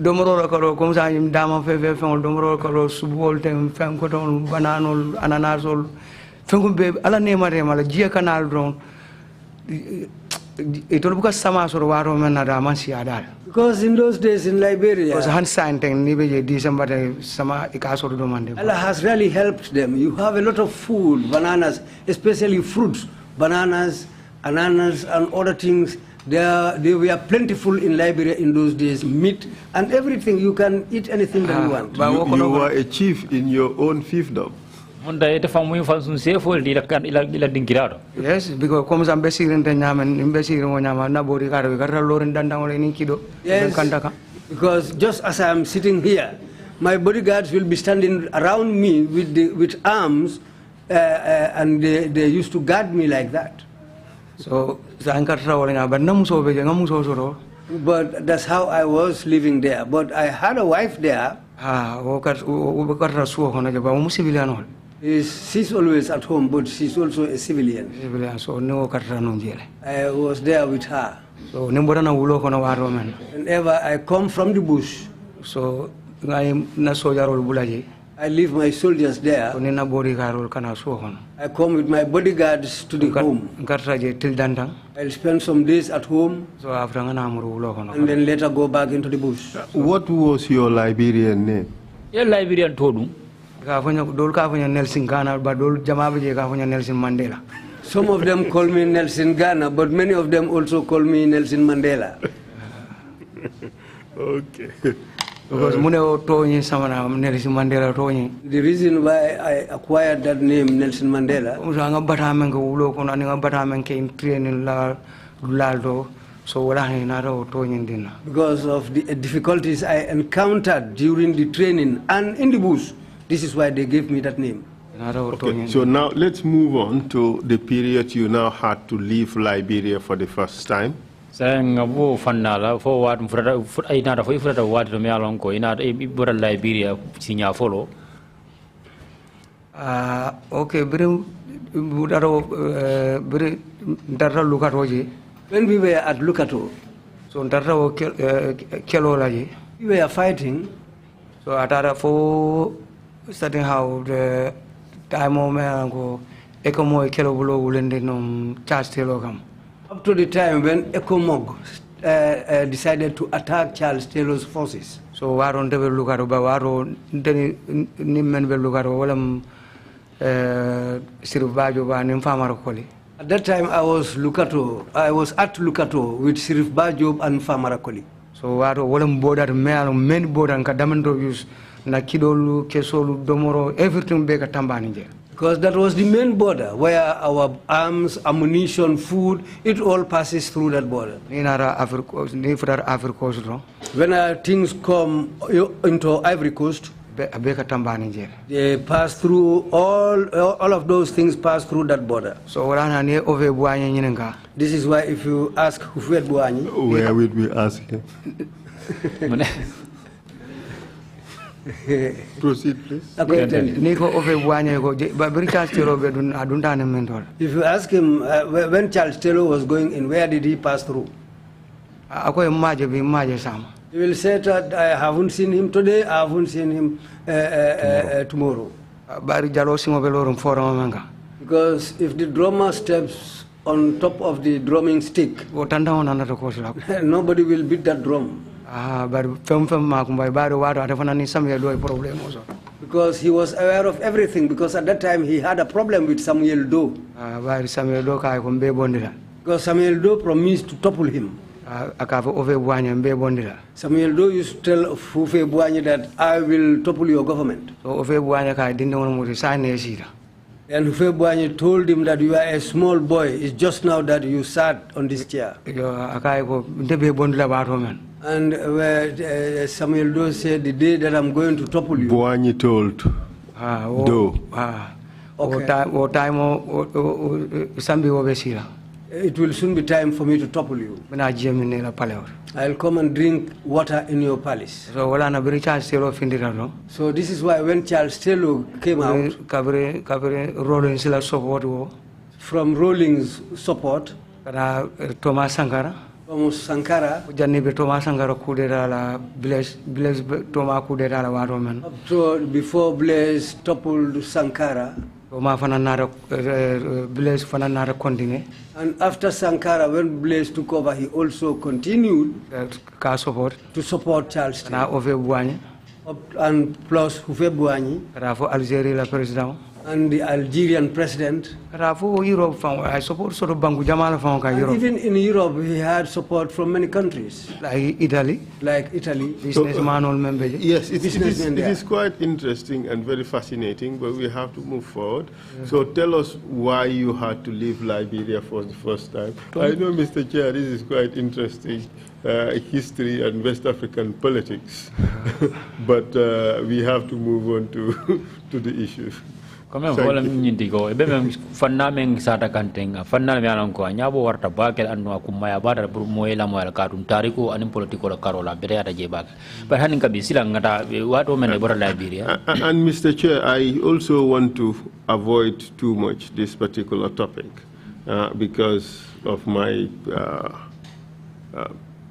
domoro karo comme ça ñim dama fe domoro karo subol tem fam ko ton bananol ananasol fengum be ala nema rema la jie canal don itol buka sama soro waro men na da man si adal. Because in those days in Liberia, Because han sign thing ni be December sama ikasoro do mande. Allah has really helped them. You have a lot of food, bananas, especially fruits, bananas, ananas, and other things. They were plentiful in Liberia in those days, meat and everything. You can eat anything that you want. You were a chief in your own fiefdom. Yes, because comme ça mbesirin te nyamen mbesirin wo nyama na bori karo karra loren dandang ole ni kido. Yes, because just as I am sitting here, my bodyguards will be standing around me with arms, and they used to guard me like that. So but that's how I was living there. But I had a wife there. She's always at home, but she's also a civilian. I was there with her. So whenever I come from the bush, so I leave my soldiers there. I come with my bodyguards to the home. I'll spend some days at home and then later go back into the bush. What was your Liberian name? Your Liberian Todu. Nelson Ghana, but Nelson Mandela. Some of them call me Nelson Ghana, but many of them also call me Nelson Mandela. Okay. Because the reason why I acquired that name, Nelson Mandela, because of the difficulties I encountered during the training and in the bush. This is why they gave me that name. Okay, so now let's move on to the period you now had to leave Liberia for the first time. Saying abo fanala for what I not for ifrata what me along ko ina ibura Liberia sinya follow. Okay, bring budaro bring darra Lukato. When we were at Lukato, so darra kelo laji. We were fighting. So atara for starting how the time of go ekomo kelo bulo ulende no charge telogam. Up to the time when Ecomog decided to attack Charles Taylor's forces. So waron debe lugaro ba waro ndeni nimmen be lugaro walam Sirif Bajo ba nim famaro koli. At that time I was at Lukato with Sirif Bajo and Famarakoli. So waro walam border men border ka damando use na kidolu kesolu domoro everything be ka tambani je. Because that was the main border where our arms, ammunition, food, it all passes through that border. When things come into Ivory Coast, they pass through, all of those things pass through that border. So this is why if you ask Hufet Buanyi, where would we ask him? Proceed, please. Okay, if you ask him when Charles Taylor was going in, where did he pass through? He will say that I haven't seen him today, I haven't seen him tomorrow. Because if the drummer steps on top of the drumming stick, nobody will beat that drum. Because he was aware of everything, because at that time he had a problem with Samuel Doe. Because Samuel Doe promised to topple him. Samuel Doe used to tell Fufe Buanyi that I will topple your government. And Fufe Buanyi told him that you are a small boy, it's just now that you sat on this chair. And Samuel Doe said, the day that I'm going to topple you. Buanyi told Doe. It will soon be time for me to topple you. I'll come and drink water in your palace. So this is why when Charles Taylor came out from Rawlings' support, Thomas Sankara, up to before Blaise toppled Sankara, Blaise fananara continue. And after Sankara, when Blaise took over, he also continued to support Charles Taylor. And plus Houphouët-Boigny and the Algerian president. I support sort of Bangu Jamal from Europe. Even in Europe, he had support from many countries. Like Italy. Businessman or member. Yes, it is quite interesting and very fascinating, but we have to move forward. So tell us why you had to leave Liberia for the first time. I know, Mr. Chair, this is quite interesting. History and West African politics, but we have to move on to the issues. Comme wala nyindi ko be mem fanna men sata kantenga fanna me anan ko nyabo warta bakel anno akumaya badar bur moyela moyala kadum tariku anim political karola bere ata je bak but hanin kabi sila ngata wato men bora Liberia. And Mr. Chair, I also want to avoid too much this particular topic because of my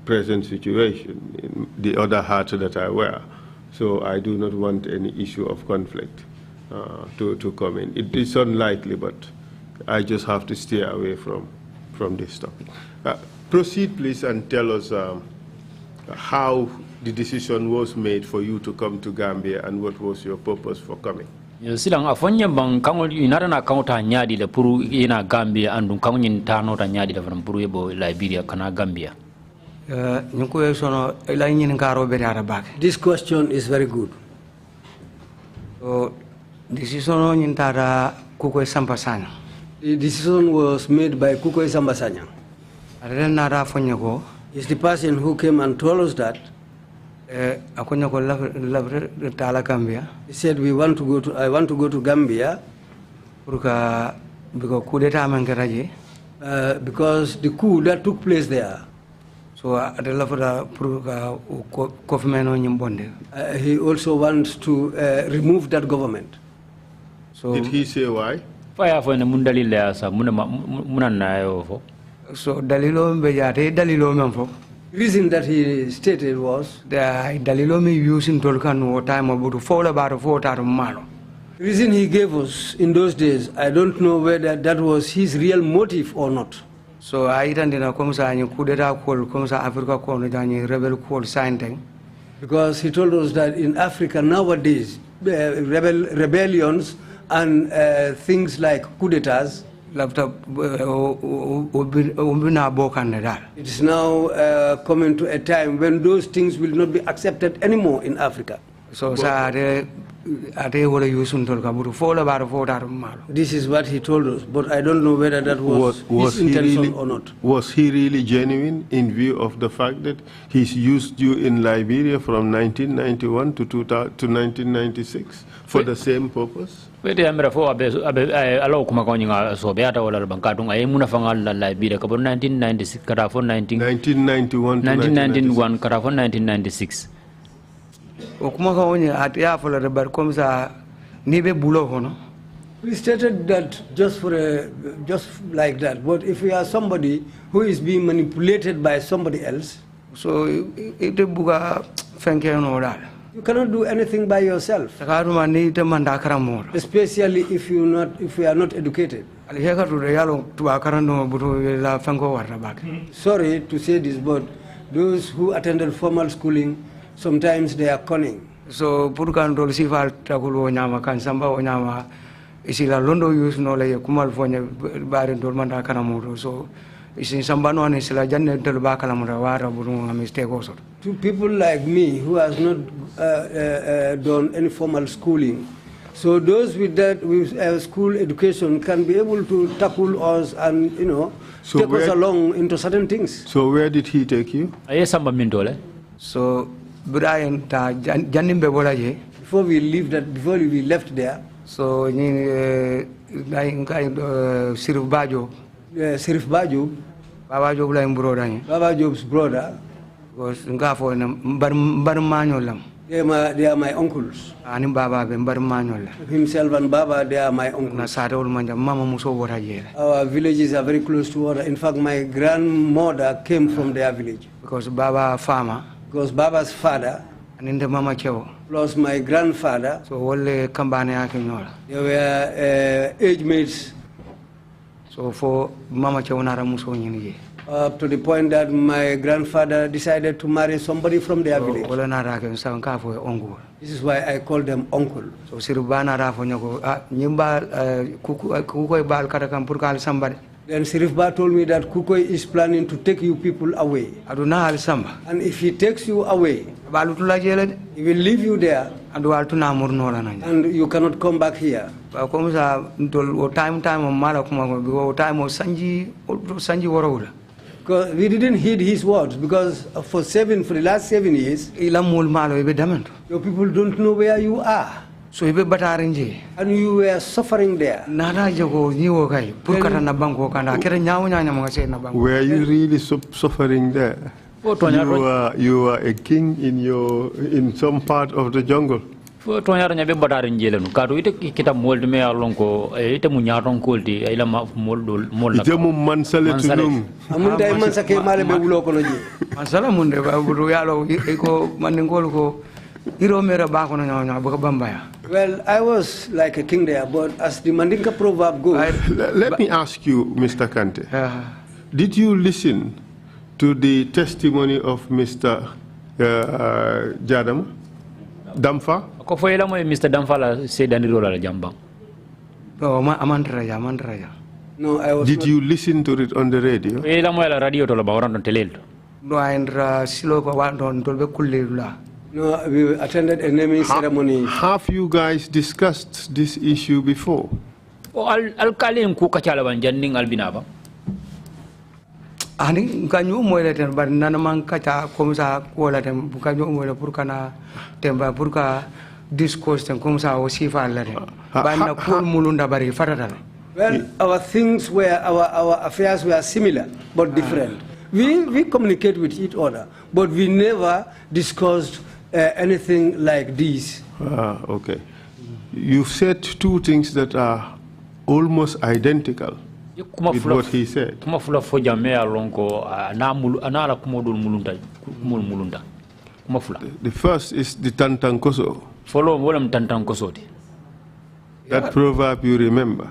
present situation, in the other hat that I wear. So I do not want any issue of conflict to come in. It is unlikely, but I just have to stay away from this topic. Proceed, please, and tell us how the decision was made for you to come to Gambia and what was your purpose for coming. Silang afonya bang kangol inara na kauta nyadi le puru ina Gambia andung kangonyin tano ta nyadi le from puru ebo Liberia kana Gambia. This question is very good. So, the decision was made by Kukoy Sambasanya. He's the person who came and told us that. He said, I want to go to Gambia because the coup that took place there. So he also wants to remove that government. So did he say why? So dalilo reason that he stated was dalilo me using tolkan time about fall about 4 malo. Reason he gave us in those days, I don't know whether that was his real motive or not. So I didn't know kudeta call Africa call rebel call sign. Because he told us that in Africa nowadays rebellions and things like coup d'etats, it is now coming to a time when those things will not be accepted anymore in Africa. So this is what he told us, but I don't know whether that was his intention or not. Was he really genuine in view of the fact that he's used you in Liberia from 1991 to 1996 for the same purpose? Wait, I'm for allow Kumakoning so beata or Bankatung. I am Munafangal Liberia, 1996, Karafon 1991, Karafon 1996. We stated that just like that. But if you are somebody who is being manipulated by somebody else, so you cannot do anything by yourself. Especially if you are not educated. Sorry to say this, but those who attended formal schooling, sometimes they are cunning. So purkan dol sifal takulo nyama kan samba nyama isila londo use no le kumal fonya bare dol manda kana muro so isin samba no ani sila janne dol ba kala mura wara buru mistake also. To people like me who has not done any formal schooling, so those with school education can be able to tackle us and take us along into certain things. So where did he take you? Samba mindole. So Brian ta janimbe bola je before we left there. So Sirif Bajo Baba Job la brother Baba Job's brother was ngafo mbar manyolam. They are my uncles. Anim Baba mbar manyola. Himself and Baba, they are my uncles. Na sadol manja mama muso bora je. Our villages are very close to water. In fact, my grandmother came from their village. Because Baba farmer. Because Baba's father and the mama chewo plus my grandfather. so wolle kambane ake nyola They were age mates so for mama chewo nara muso nyini up to the point that my grandfather decided to marry somebody from their village. wala nara ke sanka fo ongu This is why I call them uncle. so sirubana rafo nyako nyimba kuko bal kata kam pour kal sambade. Then Sirif Ba told me that Kukoi is planning to take you people away. Aduna al samba. And if he takes you away, balutula jele he will leave you there. Adu altuna murno la nanya. And you cannot come back here. Ba komu sa o time o mala kuma o time o sanji woro. Because we didn't heed his words because for the last 7 years, ila mul malo ibe damento. Your people don't know where you are. So ibe batarinje. And you were suffering there. Nada jogo niwo kai purkata na banko kana kere nyawo nyanya mga se na banko. Were you really suffering there? You were a king in some part of the jungle. Fo tonya nya be batarinje lenu kadu ite kita mold me alonko ite mu nyaton kolti ila moldol molna. Ite mu mansale tunum. Amunda mansa ke male be wulo kono je. Mansala munde ba buru yalo ko maningol ko iro mera ba kono nyanya ba bambaya. Well, I was like a king there, but as the Mandinka proverb goes... Let me ask you, Mr. Kante, did you listen to the testimony of Mr. Damfa? Ko foyela mo Mr. Damfa la sedani rola la jamba. No, amandraya. No, I was Did you listen to it on the radio? Foyela mo la radio to la bawaran ton telel. No, andra silo ko wan don tolbe kullula. No, we attended a naming ceremony. Have you guys discussed this issue before? Al-Kali ku kacala ban janning albinaba. Ani kanyu mo le ten bar nanamang kacha komsa ko la tem kanyu mo le purkana temba purka discourse ten komsa o sifa la ten. Banna ko mulunda bari fatata. Well, our things were our affairs were similar but different. We communicate with each other, but we never discussed anything like this. Okay. You've said two things that are almost identical with what he said. The first is the Tantankoso. That proverb you remember.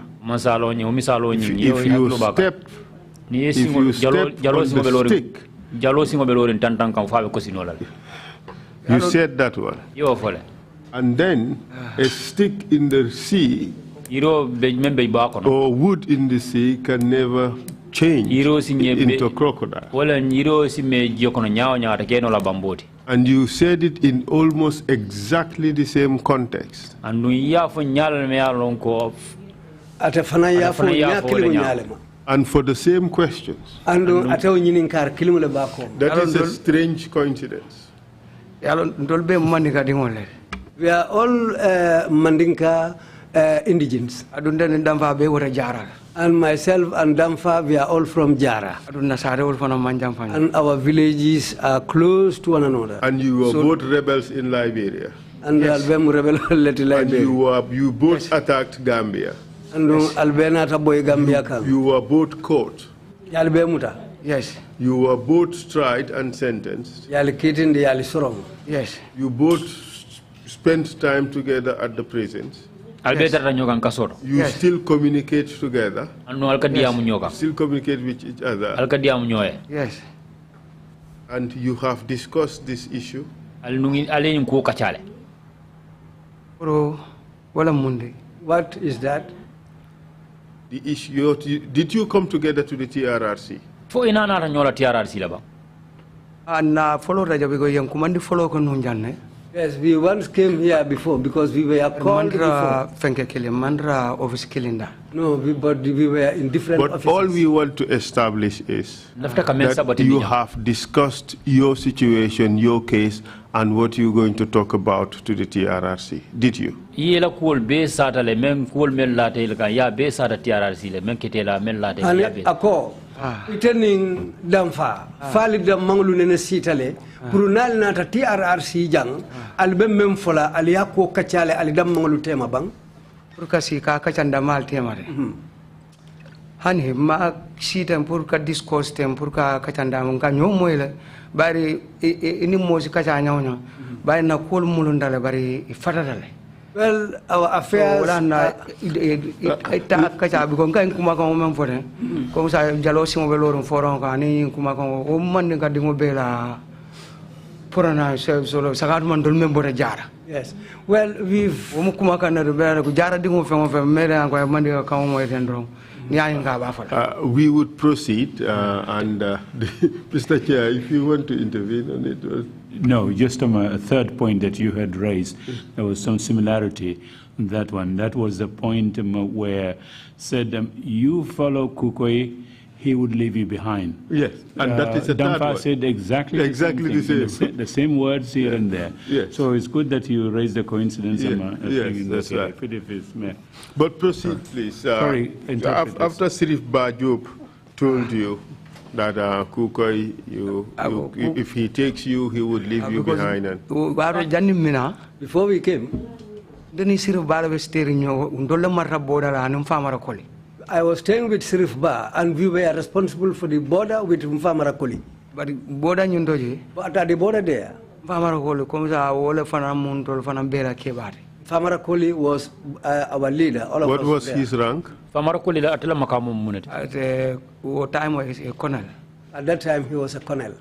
If you step on the stick, you said that one. And then a stick in the sea or wood in the sea can never change into a crocodile. And you said it in almost exactly the same context. And for the same questions. That is a strange coincidence. We are all Mandinka indigents. And myself and Damfa, we are all from Jara. And our villages are close to one another. And you were both rebels in Liberia. And yes. You both attacked Gambia. And you were both caught. Yes. You were both tried and sentenced. Yes. You both spent time together at the prisons. Yes. You still communicate together. Yes. Still communicate with each other. Yes. And you have discussed this issue. What is that? The issue. Did you come together to the TRRC? Yes, we once came here before because we were called before. No, but we were in different offices. But all we want to establish is that you have discussed your situation, your case, and what you're going to talk about to the TRRC. Did you? Returning Damfa, Falik Dam Manglu Nene Sitale, Brunal Nata TRRC Jang, Albem Memfola, Aliako Kachale, Alidam Manglu Tema Bang. hani ma sitem pour ka discourse tem pour ka kacanda mon ka nyomoyle bari ini mosi kacha nyawnya bari na kol mulundale bari fatadale. Well, our affairs. Ita kacha biko ngai kuma ka mo fore ko sa jalosi mo belorun foron ka ni kuma ka o man ka dingo bela porana so sagat man dol membo ta jara. Yes. Well, we've. O mo kuma ka na do bela ko jara dingo fe mere ko mandi ka mo etendro. We would proceed, and Mr. Chair, if you want to intervene on it. No, just on a third point that you had raised, there was some similarity in that one. That was the point where said you follow Kukoi, he would leave you behind. Yes, and that is a third one. said exactly the same. The same words here and there. Yes. So it's good that you raised the coincidence. Yes, that's right. But proceed, please. Sorry, after Sirif Bajub told you that Kukoi, if he takes you, he would leave you behind. And Before we came, I was staying with Sirif Ba, and we were responsible for the border with Mfamarakoli. But border nyundoji. But at the border there, Mfamarakoli komza wole fana muntol fana bela kebari. Mfamarakoli was our leader. All of what us was there. his rank? Mfamarakoli la atela makamu muneti. At the time was a colonel. At that time he was a colonel.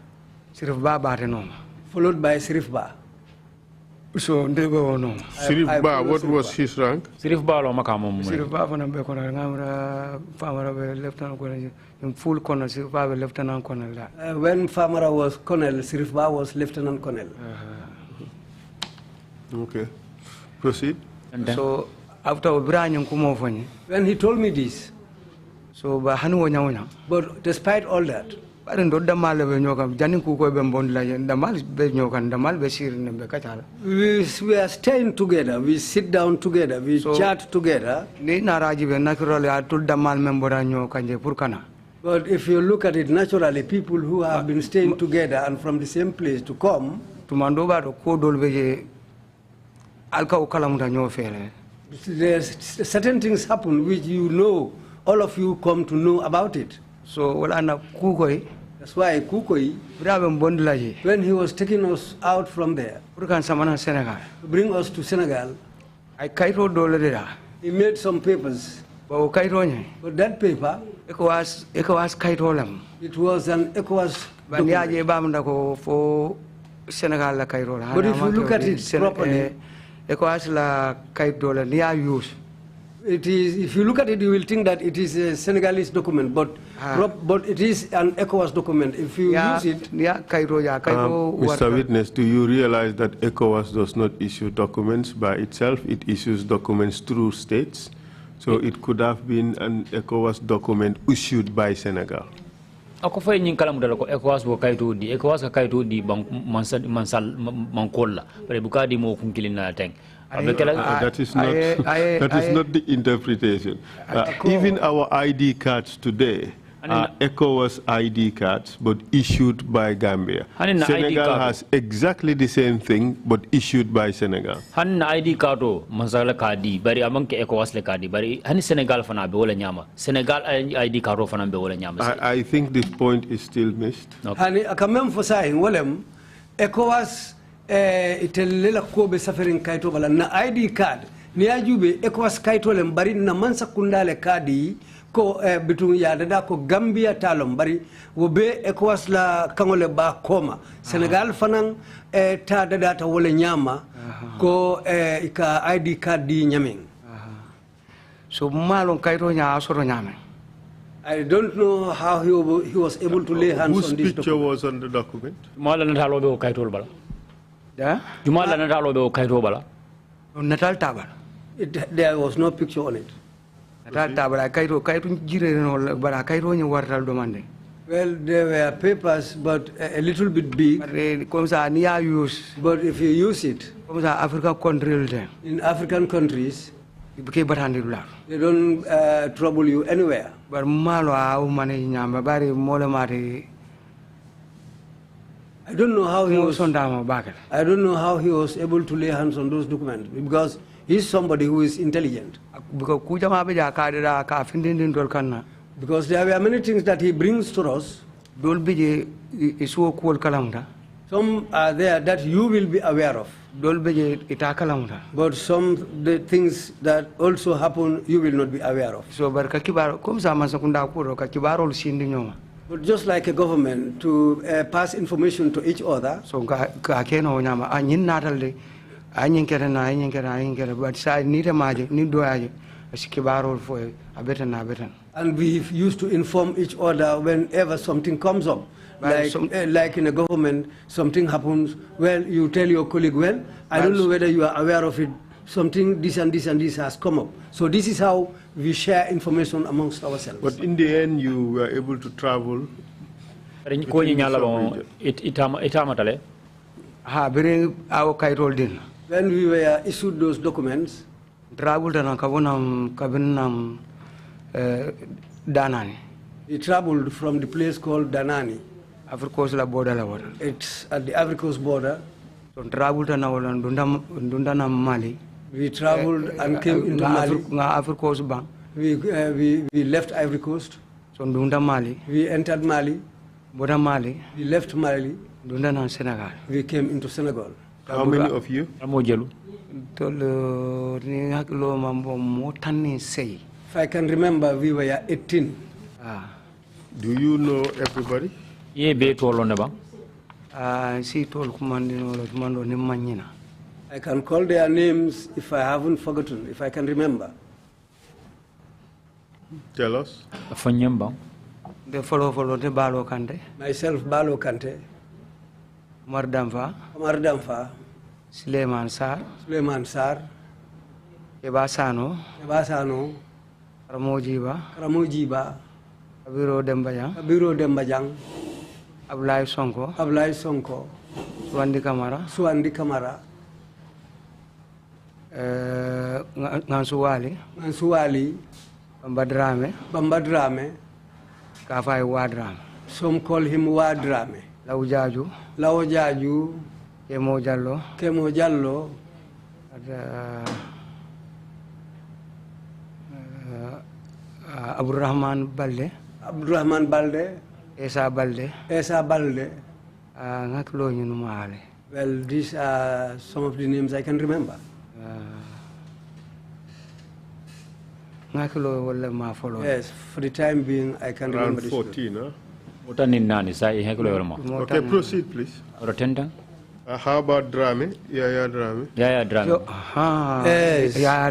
Sirif Ba batenoma. Followed by Sirif Ba. So ndego no. Sirif Ba, what was his rank? Sirif Ba lo makamu muneti. Sirif Ba fana be colonel ngamra Famara be lieutenant colonel in full colonel Sirif Ba be lieutenant colonel. When Famara was colonel, Sirif Ba was lieutenant colonel. Okay. Proceed. So after when he told me this, so but despite all that, we are staying together, we sit down together, we chat together. But if you look at it naturally, people who have been staying together and from the same place to come, there's certain things happen which you know, all of you come to know about it. So that's why Kukoi, when he was taking us out from there, to bring us to Senegal, he made some papers. But that paper, it was an ECOWAS document. But if you look at it properly, it is, if you look at it, you will think that it is a Senegalese document, but it is an ECOWAS document. If you use it... Mr. Witness, do you realize that ECOWAS does not issue documents by itself? It issues documents through states. So it could have been an ECOWAS document issued by Senegal. Ako fay ñing kala mudala ko ECOWAS bo kayto di ECOWAS ka kayto di mansal mankolla bare buka di mo kunkilina teng that is not the interpretation. Even our ID cards today are ECOWAS ID cards, but issued by Gambia. Senegal has exactly the same thing, but issued by Senegal. ID card masala kadi bari amang ke ECOWAS le kadi bari hani Senegal fana be wala nyama Senegal ID card fana be wala nyama. I think this point is still missed. Hani akamem fosain wolem ECOWAS itelela ko be safarin kaito bala na ID card ni ajube ECOWAS kaito lem bari na mansa kundale kadi ko bitu ya dada ko Gambia talom bari wo be ECOWAS la kangole ba koma Senegal fanan ta dada ta wole nyama ko ika ID card di nyaming. So malon kaito nya asoro nyame. I don't know how he was able to lay hands Whose on this document. Whose picture was on the document? Mala na talo be kaito bala. Yeah? Jumala na talo be kaito bala. Natal tabal. There was no picture on it. Natal tabal kaito jire no bara kaito nya wartal domande. Well, there were papers, but a little bit big. But if you use it, in African countries, they don't trouble you anywhere. I don't know how he was. I don't know how he was able to lay hands on those documents because he's somebody who is intelligent. Because there were many things that he brings to us. Dol beje isuo kuol kalamda. Some are there that you will be aware of. Dol beje ita kalamda. But some the things that also happen you will not be aware of. So barka kibaro kom sama sakunda kuro ka kibaro sindi nyoma. But just like a government to pass information to each other. So ka keno nyama anyin natalde anyin kera na anyin kera but sa ni te maje ni doaje kibaro for abetan na abetan. And we used to inform each other whenever something comes up. Like in a government, something happens, well, you tell your colleague, well, I don't know whether you are aware of it, something, this and this and this has come up. So this is how we share information amongst ourselves. But in the end, you were able to travel. When we were issued those documents, Danani. He traveled from the place called Danani. Africa's border. It's at the Africa's border. So traveled and Mali. We traveled and came into Mali. Africa's bank. We left Ivory Coast. So Mali. We entered Mali. Border Mali. We left Mali. Senegal. We came into Senegal. How many of you? If I can remember, we were 18. Do you know everybody? Ye be tolo ne ba. I can call their names if I haven't forgotten, if I can remember. Tell us. The follow the Balo Kante. Myself, Balo Kante. Mardamfa. Suleiman Sar. Ebasano. Ramojiba. Kabiro Dembajang. Ablai Sonko. Suandi Kamara. Ngansuwali. Bambadrame. Kafai Wadrame. Some call him Wadrame. Laujaju. Kemo Jallo. Abdurrahman Balde. Esa Balde. Well, these are some of the names I can remember. Yes, for the time being, I can remember this. 14, huh? Okay, proceed, please. How about Drame? Yaya Drame? Yes. Yaya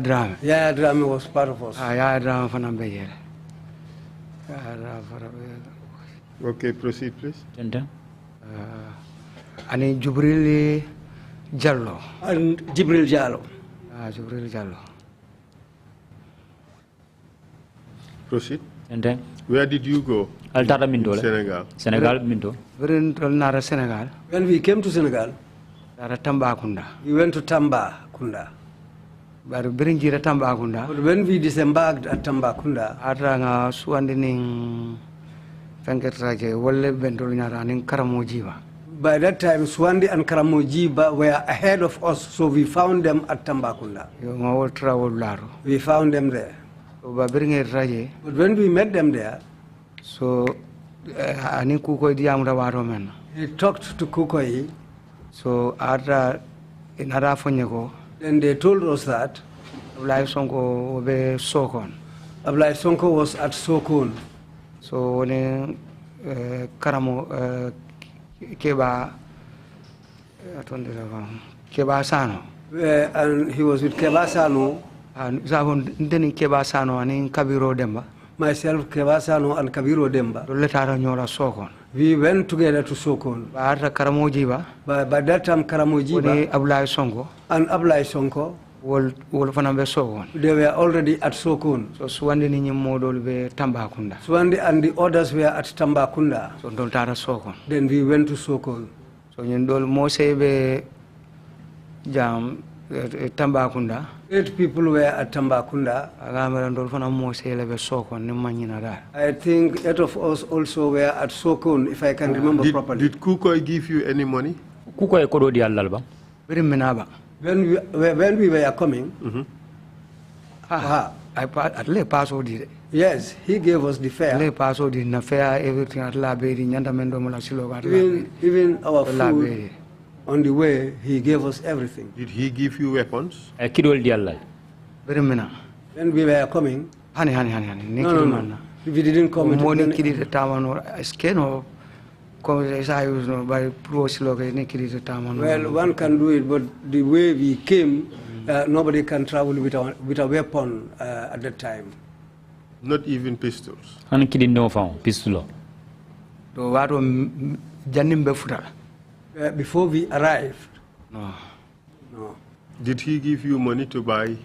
Drame was part of us. Okay, proceed, please. Ani Jibril Jallo. And Jibril Jallo. Proceed. Where did you go? Senegal. Senegal. When we came to Senegal, we went to Tambacounda. But when we disembarked at Tambacounda, by that time, Swandi and Karamojiba were ahead of us, so we found them at Tambacounda. We found them there. But when we met them there, so he talked to Kukoi. So then they told us that Ablai Sonko was at Sokon. So when Karamo Keba Sano, and he was with Keba Sano. Myself, Kebasano, and Kabiro Demba. We went together to Sokon. By that time, Karamojiba and Ablai Sonko, they were already at Sokon. So Swandi and the others were at Tambacounda. Then we went to Sokon. So Mosebe Jam Tambacounda. 8 people were at Tambacounda. I think 8 of us also were at Sokon, if I can remember properly. Did Kukoi give you any money? Kukoi kodo di allalba. When we were coming, I passed. Yes, he gave us the fare. Le paso di na fare everything at la be di nyanda mendo mo la silo ga. Even our food on the way, he gave us everything. Did he give you weapons? Kidol dialla. Very mina. When we were coming, Hani. no. We didn't come. Money kidi the tamano skeno. By pro silo ga ne kidi the tamano. Well, one can do it, but the way we came, nobody can travel with a weapon at that time. Not even pistols? Hani kidi no found pistol. Do waro janim be futa. Before we arrived. No. Did he give you money to buy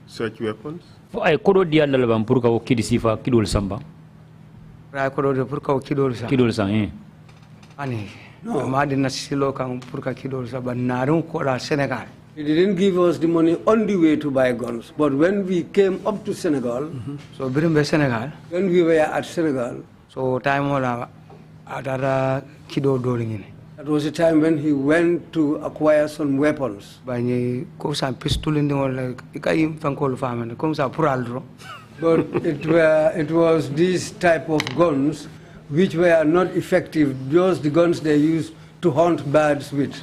such weapons? Ay kodo dialla la bam pour ka kidi sifa kidol samba. Ra kodo de pour ka kidol sa. Kidol sa Ani. No. Ma di na silo kan pour ka kidol sa ba narum ko la Senegal. He didn't give us the money on the way to buy guns, but when we came up to Senegal, so birimbe Senegal, when we were at Senegal, so time wala adara kido dolingine. That was the time when he went to acquire some weapons. Bani ko sa pistol ndi wala ikay fankol famane comme ça pour aldro. But it was this type of guns which were not effective, just the guns they used to hunt birds with.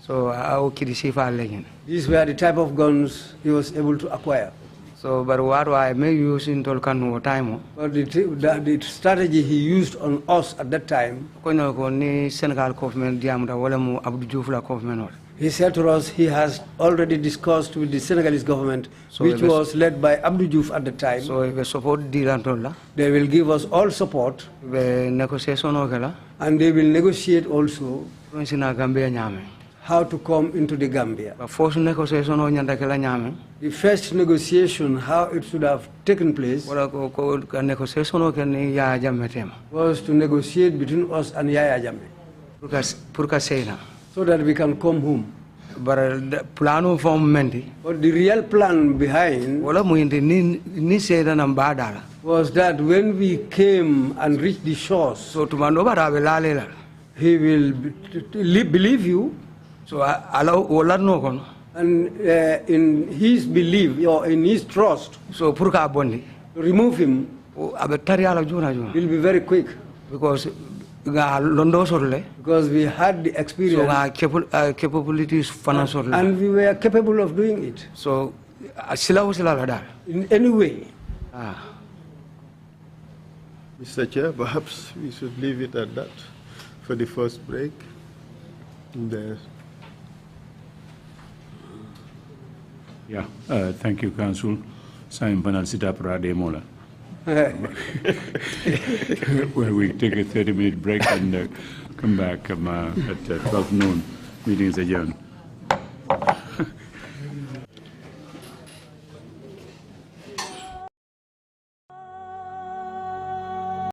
So these were the type of guns he was able to acquire. So but what I may use in Tolkien time. But the strategy he used on us at that time. He said to us he has already discussed with the Senegalese government, so which was led by Abdou Diouf at the time. So if support they will give us all support. And they will negotiate also how to come into the Gambia. The first negotiation, how it should have taken place, was to negotiate between us and Yaya Jammeh, so that we can come home. But the plan but the real plan behind was that when we came and reached the shores, so he will believe you. So and in his belief or in his trust, so to remove him will be very quick. Because we had the experience, so capabilities, and we were capable of doing it. So in any way. Mr. Chair, perhaps we should leave it at that for the first break. Yeah, thank you, Council. Simon Panal Sitapra de Mola. Where we take a 30-minute break and come back at 12 noon. Meeting is adjourned.